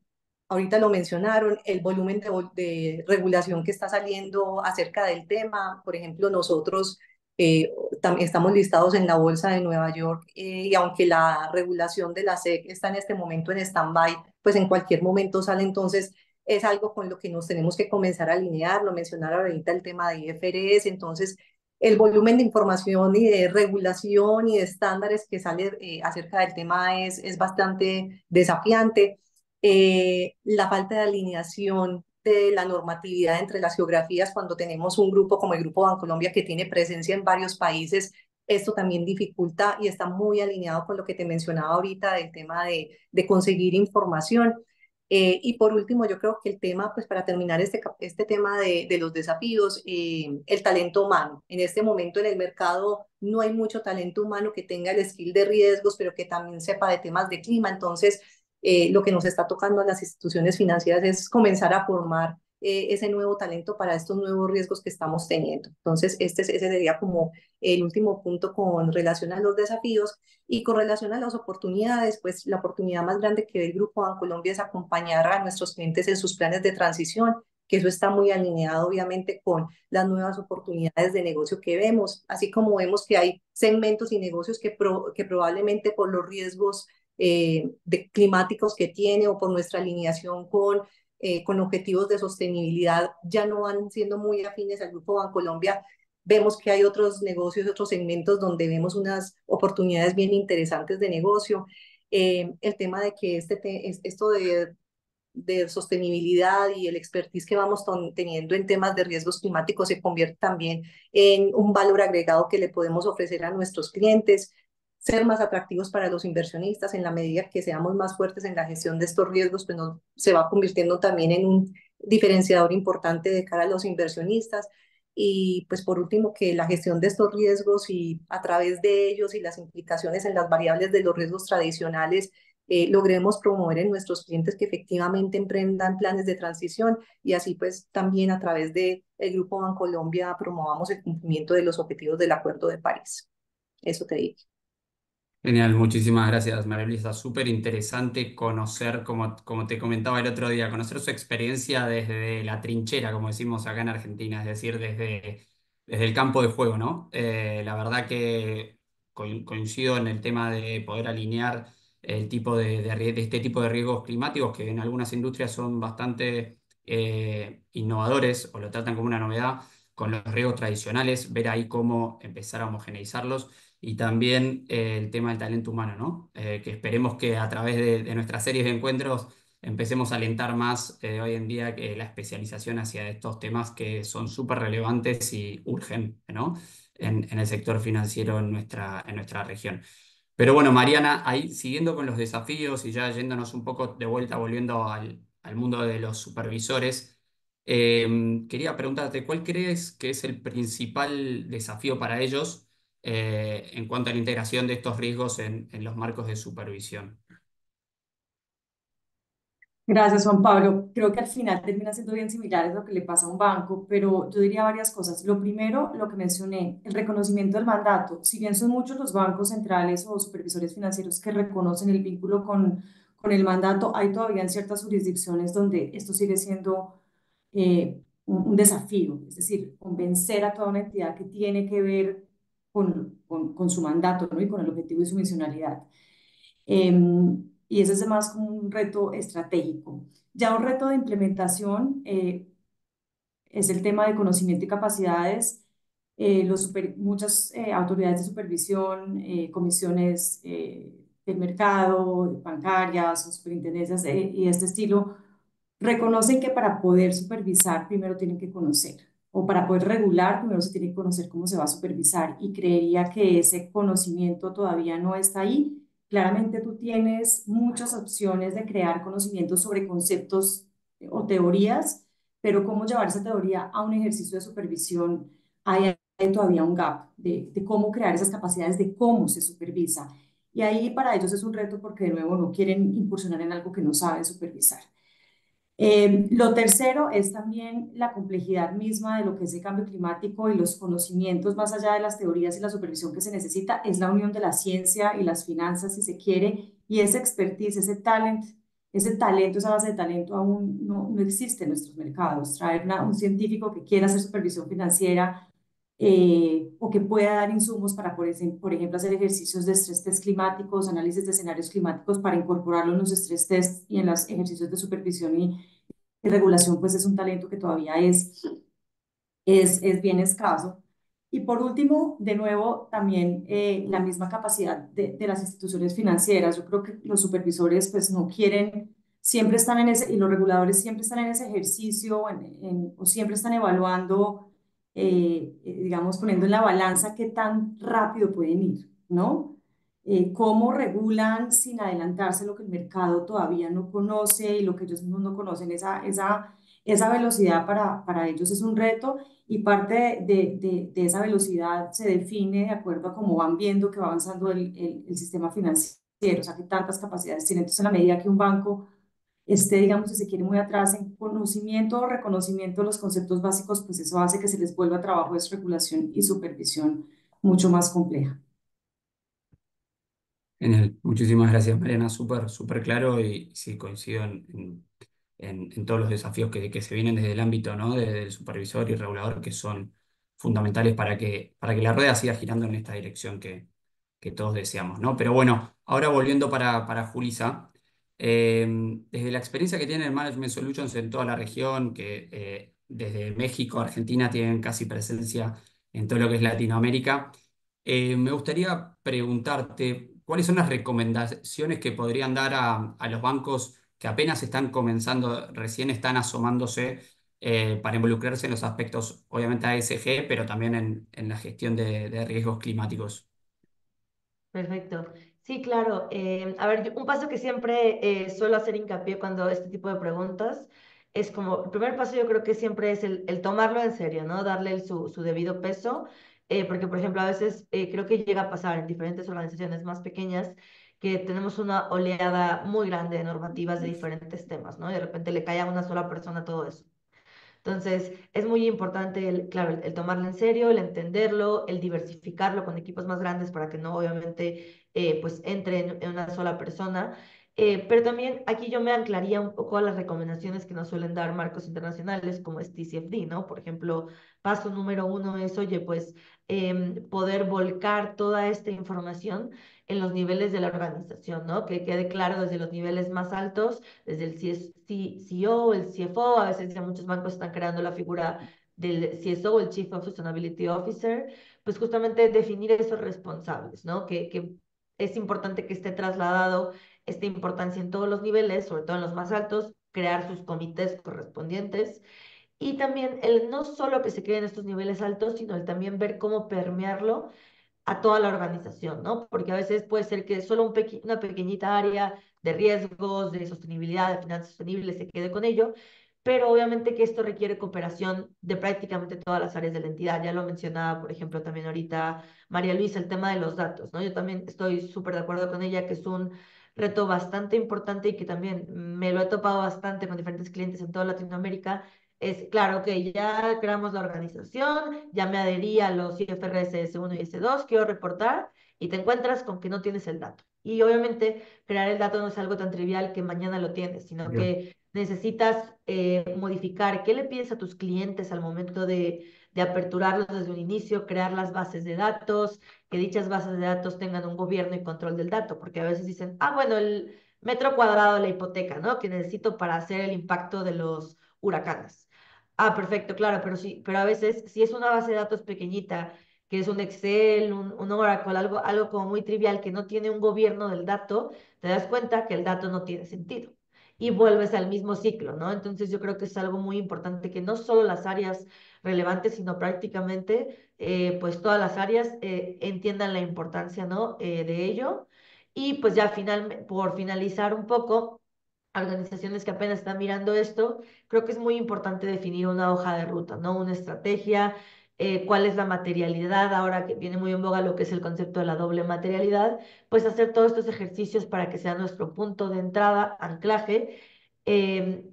Ahorita lo mencionaron, el volumen de regulación que está saliendo acerca del tema. Por ejemplo, nosotros estamos listados en la Bolsa de Nueva York y aunque la regulación de la SEC está en este momento en stand-by, pues en cualquier momento sale. Entonces es algo con lo que nos tenemos que comenzar a alinear. Lo mencionaron ahorita el tema de IFRS. Entonces el volumen de información y de regulación y de estándares que sale acerca del tema es bastante desafiante. La falta de alineación de la normatividad entre las geografías cuando tenemos un grupo como el Grupo Bancolombia que tiene presencia en varios países, esto también dificulta y está muy alineado con lo que te mencionaba ahorita del tema de conseguir información. Y por último, yo creo que el tema, pues para terminar este tema de los desafíos, el talento humano. En este momento en el mercado no hay mucho talento humano que tenga el skill de riesgos, pero que también sepa de temas de clima. Entonces, lo que nos está tocando a las instituciones financieras es comenzar a formar ese nuevo talento para estos nuevos riesgos que estamos teniendo. Entonces, ese sería como el último punto con relación a los desafíos y con relación a las oportunidades, pues la oportunidad más grande que ve el Grupo Bancolombia es acompañar a nuestros clientes en sus planes de transición, que eso está muy alineado obviamente con las nuevas oportunidades de negocio que vemos, así como vemos que hay segmentos y negocios que probablemente por los riesgos climáticos que tiene o por nuestra alineación con objetivos de sostenibilidad ya no van siendo muy afines al Grupo Bancolombia. Vemos que hay otros negocios, otros segmentos donde vemos unas oportunidades bien interesantes de negocio. El tema de que esto de sostenibilidad y el expertise que vamos teniendo en temas de riesgos climáticos se convierte también en un valor agregado que le podemos ofrecer a nuestros clientes, ser más atractivos para los inversionistas en la medida que seamos más fuertes en la gestión de estos riesgos, pues se va convirtiendo también en un diferenciador importante de cara a los inversionistas. Y pues por último, que la gestión de estos riesgos y a través de ellos y las implicaciones en las variables de los riesgos tradicionales, logremos promover en nuestros clientes que efectivamente emprendan planes de transición y así pues también a través del Grupo Bancolombia promovamos el cumplimiento de los objetivos del Acuerdo de París. Eso te digo. Genial, muchísimas gracias, María Luisa. Súper interesante conocer, como te comentaba el otro día, conocer su experiencia desde la trinchera, como decimos acá en Argentina, es decir, desde el campo de juego, ¿no? La verdad que coincido en el tema de poder alinear el tipo de este tipo de riesgos climáticos que en algunas industrias son bastante innovadores o lo tratan como una novedad con los riesgos tradicionales, ver ahí cómo empezar a homogeneizarlos y también el tema del talento humano, ¿no? Que esperemos que a través de nuestras series de encuentros empecemos a alentar más hoy en día que la especialización hacia estos temas que son súper relevantes y urgen, ¿no? En el sector financiero en nuestra región. Pero bueno, Mariana, ahí siguiendo con los desafíos y ya yéndonos un poco de vuelta, volviendo al mundo de los supervisores, Quería preguntarte, ¿cuál crees que es el principal desafío para ellos en cuanto a la integración de estos riesgos en los marcos de supervisión? Gracias, Juan Pablo. Creo que al final termina siendo bien similar a lo que le pasa a un banco, pero yo diría varias cosas. Lo primero, lo que mencioné, el reconocimiento del mandato. Si bien son muchos los bancos centrales o supervisores financieros que reconocen el vínculo con el mandato, hay todavía en ciertas jurisdicciones donde esto sigue siendo un desafío, es decir, convencer a toda una entidad que tiene que ver con su mandato, ¿no? Y con el objetivo y su misionalidad. Y ese es más como un reto estratégico. Ya un reto de implementación es el tema de conocimiento y capacidades. Muchas autoridades de supervisión, comisiones del mercado, bancarias o superintendencias y de este estilo, reconocen que para poder supervisar primero tienen que conocer, o para poder regular primero se tiene que conocer cómo se va a supervisar, y creería que ese conocimiento todavía no está ahí. Claramente tú tienes muchas opciones de crear conocimientos sobre conceptos o teorías, pero cómo llevar esa teoría a un ejercicio de supervisión, hay todavía un gap de cómo crear esas capacidades de cómo se supervisa. Y ahí para ellos es un reto porque de nuevo no quieren incursionar en algo que no saben supervisar. Lo tercero es también la complejidad misma de lo que es el cambio climático y los conocimientos más allá de las teorías y la supervisión que se necesita, es la unión de la ciencia y las finanzas, si se quiere, y ese expertise, ese talento, esa base de talento aún no existe en nuestros mercados. Traer un científico que quiera hacer supervisión financiera o que pueda dar insumos para, por ejemplo, hacer ejercicios de estrés test climáticos, análisis de escenarios climáticos para incorporarlo en los estrés test y en los ejercicios de supervisión y regulación, pues es un talento que todavía es bien escaso. Y por último, de nuevo, también la misma capacidad de las instituciones financieras. Yo creo que los supervisores pues no quieren, siempre están en ese, y los reguladores siempre están en ese ejercicio o siempre están evaluando, digamos, poniendo en la balanza qué tan rápido pueden ir, ¿no? Cómo regulan sin adelantarse lo que el mercado todavía no conoce y lo que ellos mismos no conocen. Esa velocidad para ellos es un reto, y parte de esa velocidad se define de acuerdo a cómo van viendo que va avanzando el sistema financiero, o sea, que tantas capacidades tiene. Entonces, en la medida que un banco esté, digamos, si se quiere, muy atrás en conocimiento o reconocimiento de los conceptos básicos, pues eso hace que se les vuelva trabajo de regulación y supervisión mucho más compleja. Genial. Muchísimas gracias, Mariana. Súper, súper claro y sí, coincido en todos los desafíos que se vienen desde el ámbito, ¿no? Del supervisor y regulador, que son fundamentales para que la rueda siga girando en esta dirección que todos deseamos, ¿no? Pero bueno, ahora volviendo para Julisa, desde la experiencia que tiene el Management Solutions en toda la región, que desde México a Argentina tienen casi presencia en todo lo que es Latinoamérica, me gustaría preguntarte, ¿cuáles son las recomendaciones que podrían dar a los bancos que apenas están comenzando, recién están asomándose para involucrarse en los aspectos, obviamente ASG, pero también en la gestión de riesgos climáticos? Perfecto. Sí, claro. A ver, un paso que siempre suelo hacer hincapié cuando este tipo de preguntas es como, el primer paso yo creo que siempre es el tomarlo en serio, ¿no? Darle su debido peso, porque por ejemplo a veces creo que llega a pasar en diferentes organizaciones más pequeñas que tenemos una oleada muy grande de normativas de diferentes temas, ¿no? Y de repente le cae a una sola persona todo eso. Entonces, es muy importante, claro, el tomarlo en serio, el entenderlo, el diversificarlo con equipos más grandes para que no, obviamente, pues entre en una sola persona. Pero también aquí yo me anclaría un poco a las recomendaciones que nos suelen dar marcos internacionales como es TCFD, ¿no? Por ejemplo, paso número uno es, oye, pues poder volcar toda esta información en los niveles de la organización, ¿no? Que quede claro desde los niveles más altos, desde el CEO, el CFO. A veces ya muchos bancos están creando la figura del CSO, el Chief of Sustainability Officer, pues justamente definir esos responsables, ¿no? Que es importante que esté trasladado esta importancia en todos los niveles, sobre todo en los más altos, crear sus comités correspondientes. Y también el no solo que se quede en estos niveles altos, sino el también ver cómo permearlo a toda la organización, ¿no? Porque a veces puede ser que solo una pequeñita área de riesgos, de sostenibilidad, de finanzas sostenibles se quede con ello, pero obviamente que esto requiere cooperación de prácticamente todas las áreas de la entidad. Ya lo mencionaba, por ejemplo, también ahorita María Luisa, el tema de los datos, ¿no? Yo también estoy súper de acuerdo con ella que es un reto bastante importante y que también me lo he topado bastante con diferentes clientes en toda Latinoamérica. Es claro que ya creamos la organización, ya me adherí a los IFRS S1 y S2, quiero reportar y te encuentras con que no tienes el dato. Y obviamente crear el dato no es algo tan trivial que mañana lo tienes, sino Bien. que necesitas modificar qué le pides a tus clientes al momento de aperturarlos desde un inicio, crear las bases de datos, que dichas bases de datos tengan un gobierno y control del dato, porque a veces dicen, ah, bueno, el metro cuadrado de la hipoteca, ¿no? Que necesito para hacer el impacto de los huracanes. Ah, perfecto, claro, pero sí, pero a veces si es una base de datos pequeñita, que es un Excel, un Oracle, algo como muy trivial que no tiene un gobierno del dato, te das cuenta que el dato no tiene sentido y vuelves al mismo ciclo, ¿no? Entonces yo creo que es algo muy importante que no solo las áreas relevantes, sino prácticamente pues todas las áreas entiendan la importancia, ¿no? De ello. Y pues ya por finalizar un poco, organizaciones que apenas están mirando esto, creo que es muy importante definir una hoja de ruta, ¿no? Una estrategia, cuál es la materialidad, ahora que viene muy en boga lo que es el concepto de la doble materialidad, pues hacer todos estos ejercicios para que sea nuestro punto de entrada, anclaje,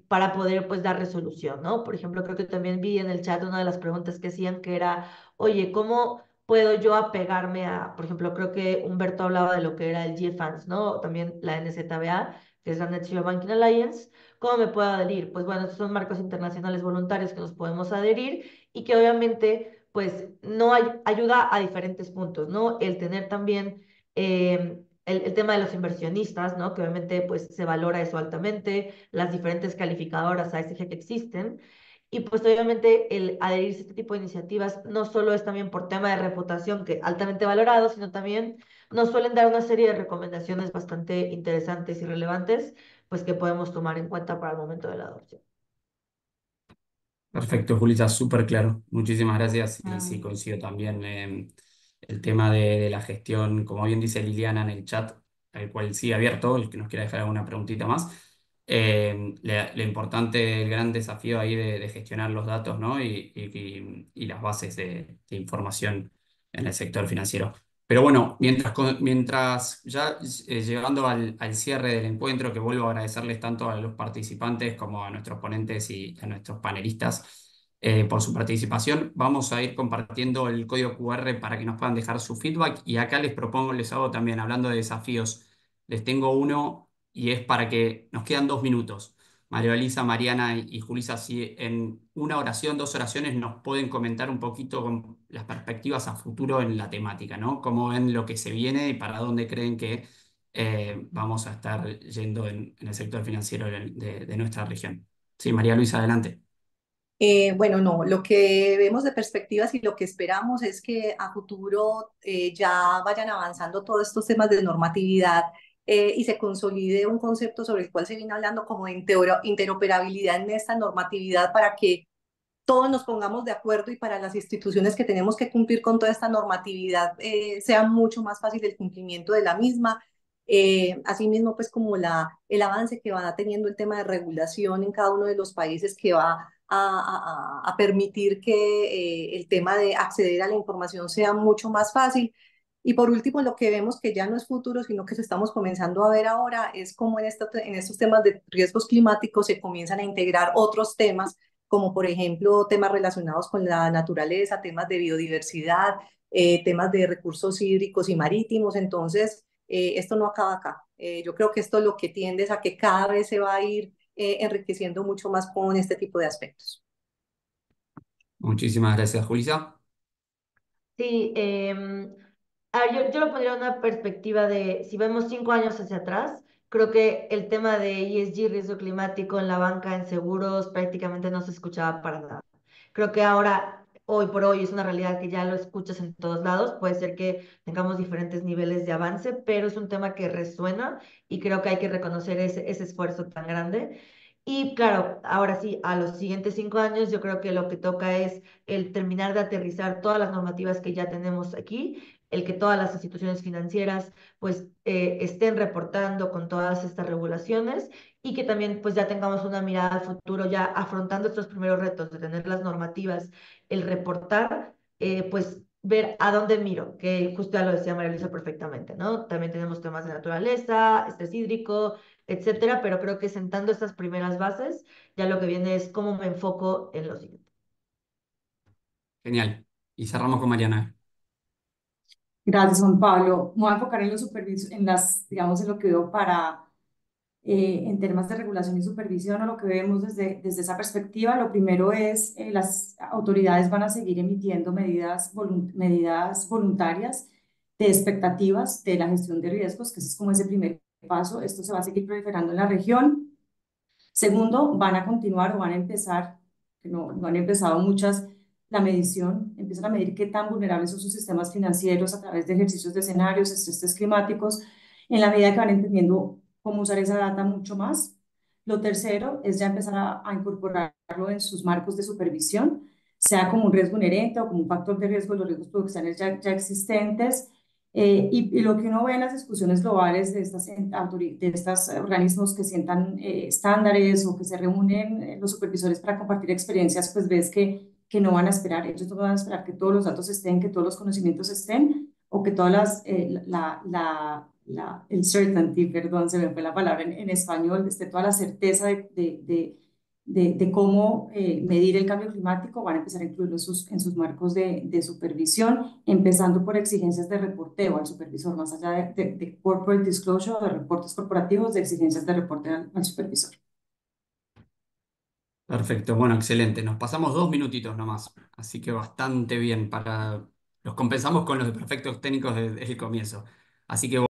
para poder pues dar resolución, ¿no? Por ejemplo, creo que también vi en el chat una de las preguntas que hacían que era, oye, ¿cómo puedo yo apegarme a, por ejemplo, creo que Humberto hablaba de lo que era el GFANS, ¿no? También la NZBA, que es la Net Zero Banking Alliance. ¿Cómo me puedo adherir? Pues bueno, estos son marcos internacionales voluntarios que nos podemos adherir y que obviamente pues no ayuda a diferentes puntos, ¿no? El tener también el tema de los inversionistas, ¿no? Que obviamente pues se valora eso altamente, las diferentes calificadoras ASG que existen. Y pues obviamente el adherirse a este tipo de iniciativas no solo es también por tema de reputación, que altamente valorado, sino también nos suelen dar una serie de recomendaciones bastante interesantes y relevantes, pues que podemos tomar en cuenta para el momento de la adopción. Perfecto, Julita, súper claro. Muchísimas gracias. Y Ah, sí, coincido también el tema de la gestión, como bien dice Liliana en el chat, el cual sigue abierto, el que nos quiera dejar alguna preguntita más. Lo importante, el gran desafío ahí de gestionar los datos, ¿no? Y las bases de información en el sector financiero. Pero bueno, mientras ya llegando al cierre del encuentro, que vuelvo a agradecerles tanto a los participantes como a nuestros ponentes y a nuestros panelistas por su participación, vamos a ir compartiendo el código QR para que nos puedan dejar su feedback. Y acá les propongo, les hago también, hablando de desafíos, les tengo uno y es para que nos quedan 2 minutos. María Elisa, Mariana y Julisa, si en una oración, 2 oraciones nos pueden comentar un poquito con las perspectivas a futuro en la temática, ¿no? Cómo ven lo que se viene y para dónde creen que vamos a estar yendo en el sector financiero de nuestra región. Sí, María Luisa, adelante. Bueno, no, lo que vemos de perspectivas y lo que esperamos es que a futuro ya vayan avanzando todos estos temas de normatividad y se consolide un concepto sobre el cual se viene hablando como de interoperabilidad en esta normatividad para que todos nos pongamos de acuerdo y para las instituciones que tenemos que cumplir con toda esta normatividad sea mucho más fácil el cumplimiento de la misma. Asimismo, pues como el avance que va teniendo el tema de regulación en cada uno de los países que va a permitir que el tema de acceder a la información sea mucho más fácil. Y por último, lo que vemos que ya no es futuro, sino que se estamos comenzando a ver ahora, es cómo en estos temas de riesgos climáticos se comienzan a integrar otros temas como por ejemplo temas relacionados con la naturaleza, temas de biodiversidad, temas de recursos hídricos y marítimos. Entonces, esto no acaba acá. Yo creo que esto lo que tiende es a que cada vez se va a ir enriqueciendo mucho más con este tipo de aspectos. Muchísimas gracias, Julisa. sí, a ver, yo lo pondría en una perspectiva de, si vemos 5 años hacia atrás, creo que el tema de ESG, riesgo climático en la banca, en seguros, prácticamente no se escuchaba para nada. Creo que ahora, hoy por hoy, es una realidad que ya lo escuchas en todos lados. Puede ser que tengamos diferentes niveles de avance, pero es un tema que resuena y creo que hay que reconocer ese esfuerzo tan grande. Y claro, ahora sí, a los siguientes 5 años yo creo que lo que toca es el terminar de aterrizar todas las normativas que ya tenemos aquí, el que todas las instituciones financieras pues estén reportando con todas estas regulaciones y que también pues ya tengamos una mirada al futuro, ya afrontando estos primeros retos de tener las normativas, el reportar, pues ver a dónde miro, que justo ya lo decía María Luisa perfectamente, ¿no? También tenemos temas de naturaleza, estrés hídrico, etcétera, pero creo que sentando estas primeras bases, ya lo que viene es cómo me enfoco en lo siguiente. Genial. Y cerramos con Mariana. Gracias, Juan Pablo. Me voy a enfocar en los en las, digamos, en lo que veo para, en temas de regulación y supervisión, o lo que vemos desde esa perspectiva. Lo primero es, las autoridades van a seguir emitiendo medidas voluntarias de expectativas de la gestión de riesgos, que ese es como ese primer paso. Esto se va a seguir proliferando en la región. Segundo, van a continuar o van a empezar, que no han empezado muchas, la medición, empiezan a medir qué tan vulnerables son sus sistemas financieros a través de ejercicios de escenarios, estrés climáticos, en la medida que van entendiendo cómo usar esa data mucho más. Lo tercero es ya empezar a incorporarlo en sus marcos de supervisión, sea como un riesgo inherente o como un factor de riesgo de los riesgos potenciales ya existentes. Y lo que uno ve en las discusiones globales de estos organismos que sientan estándares o que se reúnen los supervisores para compartir experiencias, pues ves que no van a esperar, ellos no van a esperar que todos los datos estén, que todos los conocimientos estén, o que todas el certainty, perdón, se me fue la palabra en español, esté toda la certeza de cómo medir el cambio climático. Van a empezar a incluirlo en sus marcos de supervisión, empezando por exigencias de reporteo al supervisor, más allá de corporate disclosure, de reportes corporativos, de exigencias de reporte al supervisor. Perfecto, bueno, excelente. Nos pasamos 2 minutitos nomás, así que bastante bien los compensamos con los perfectos técnicos desde el comienzo. Así que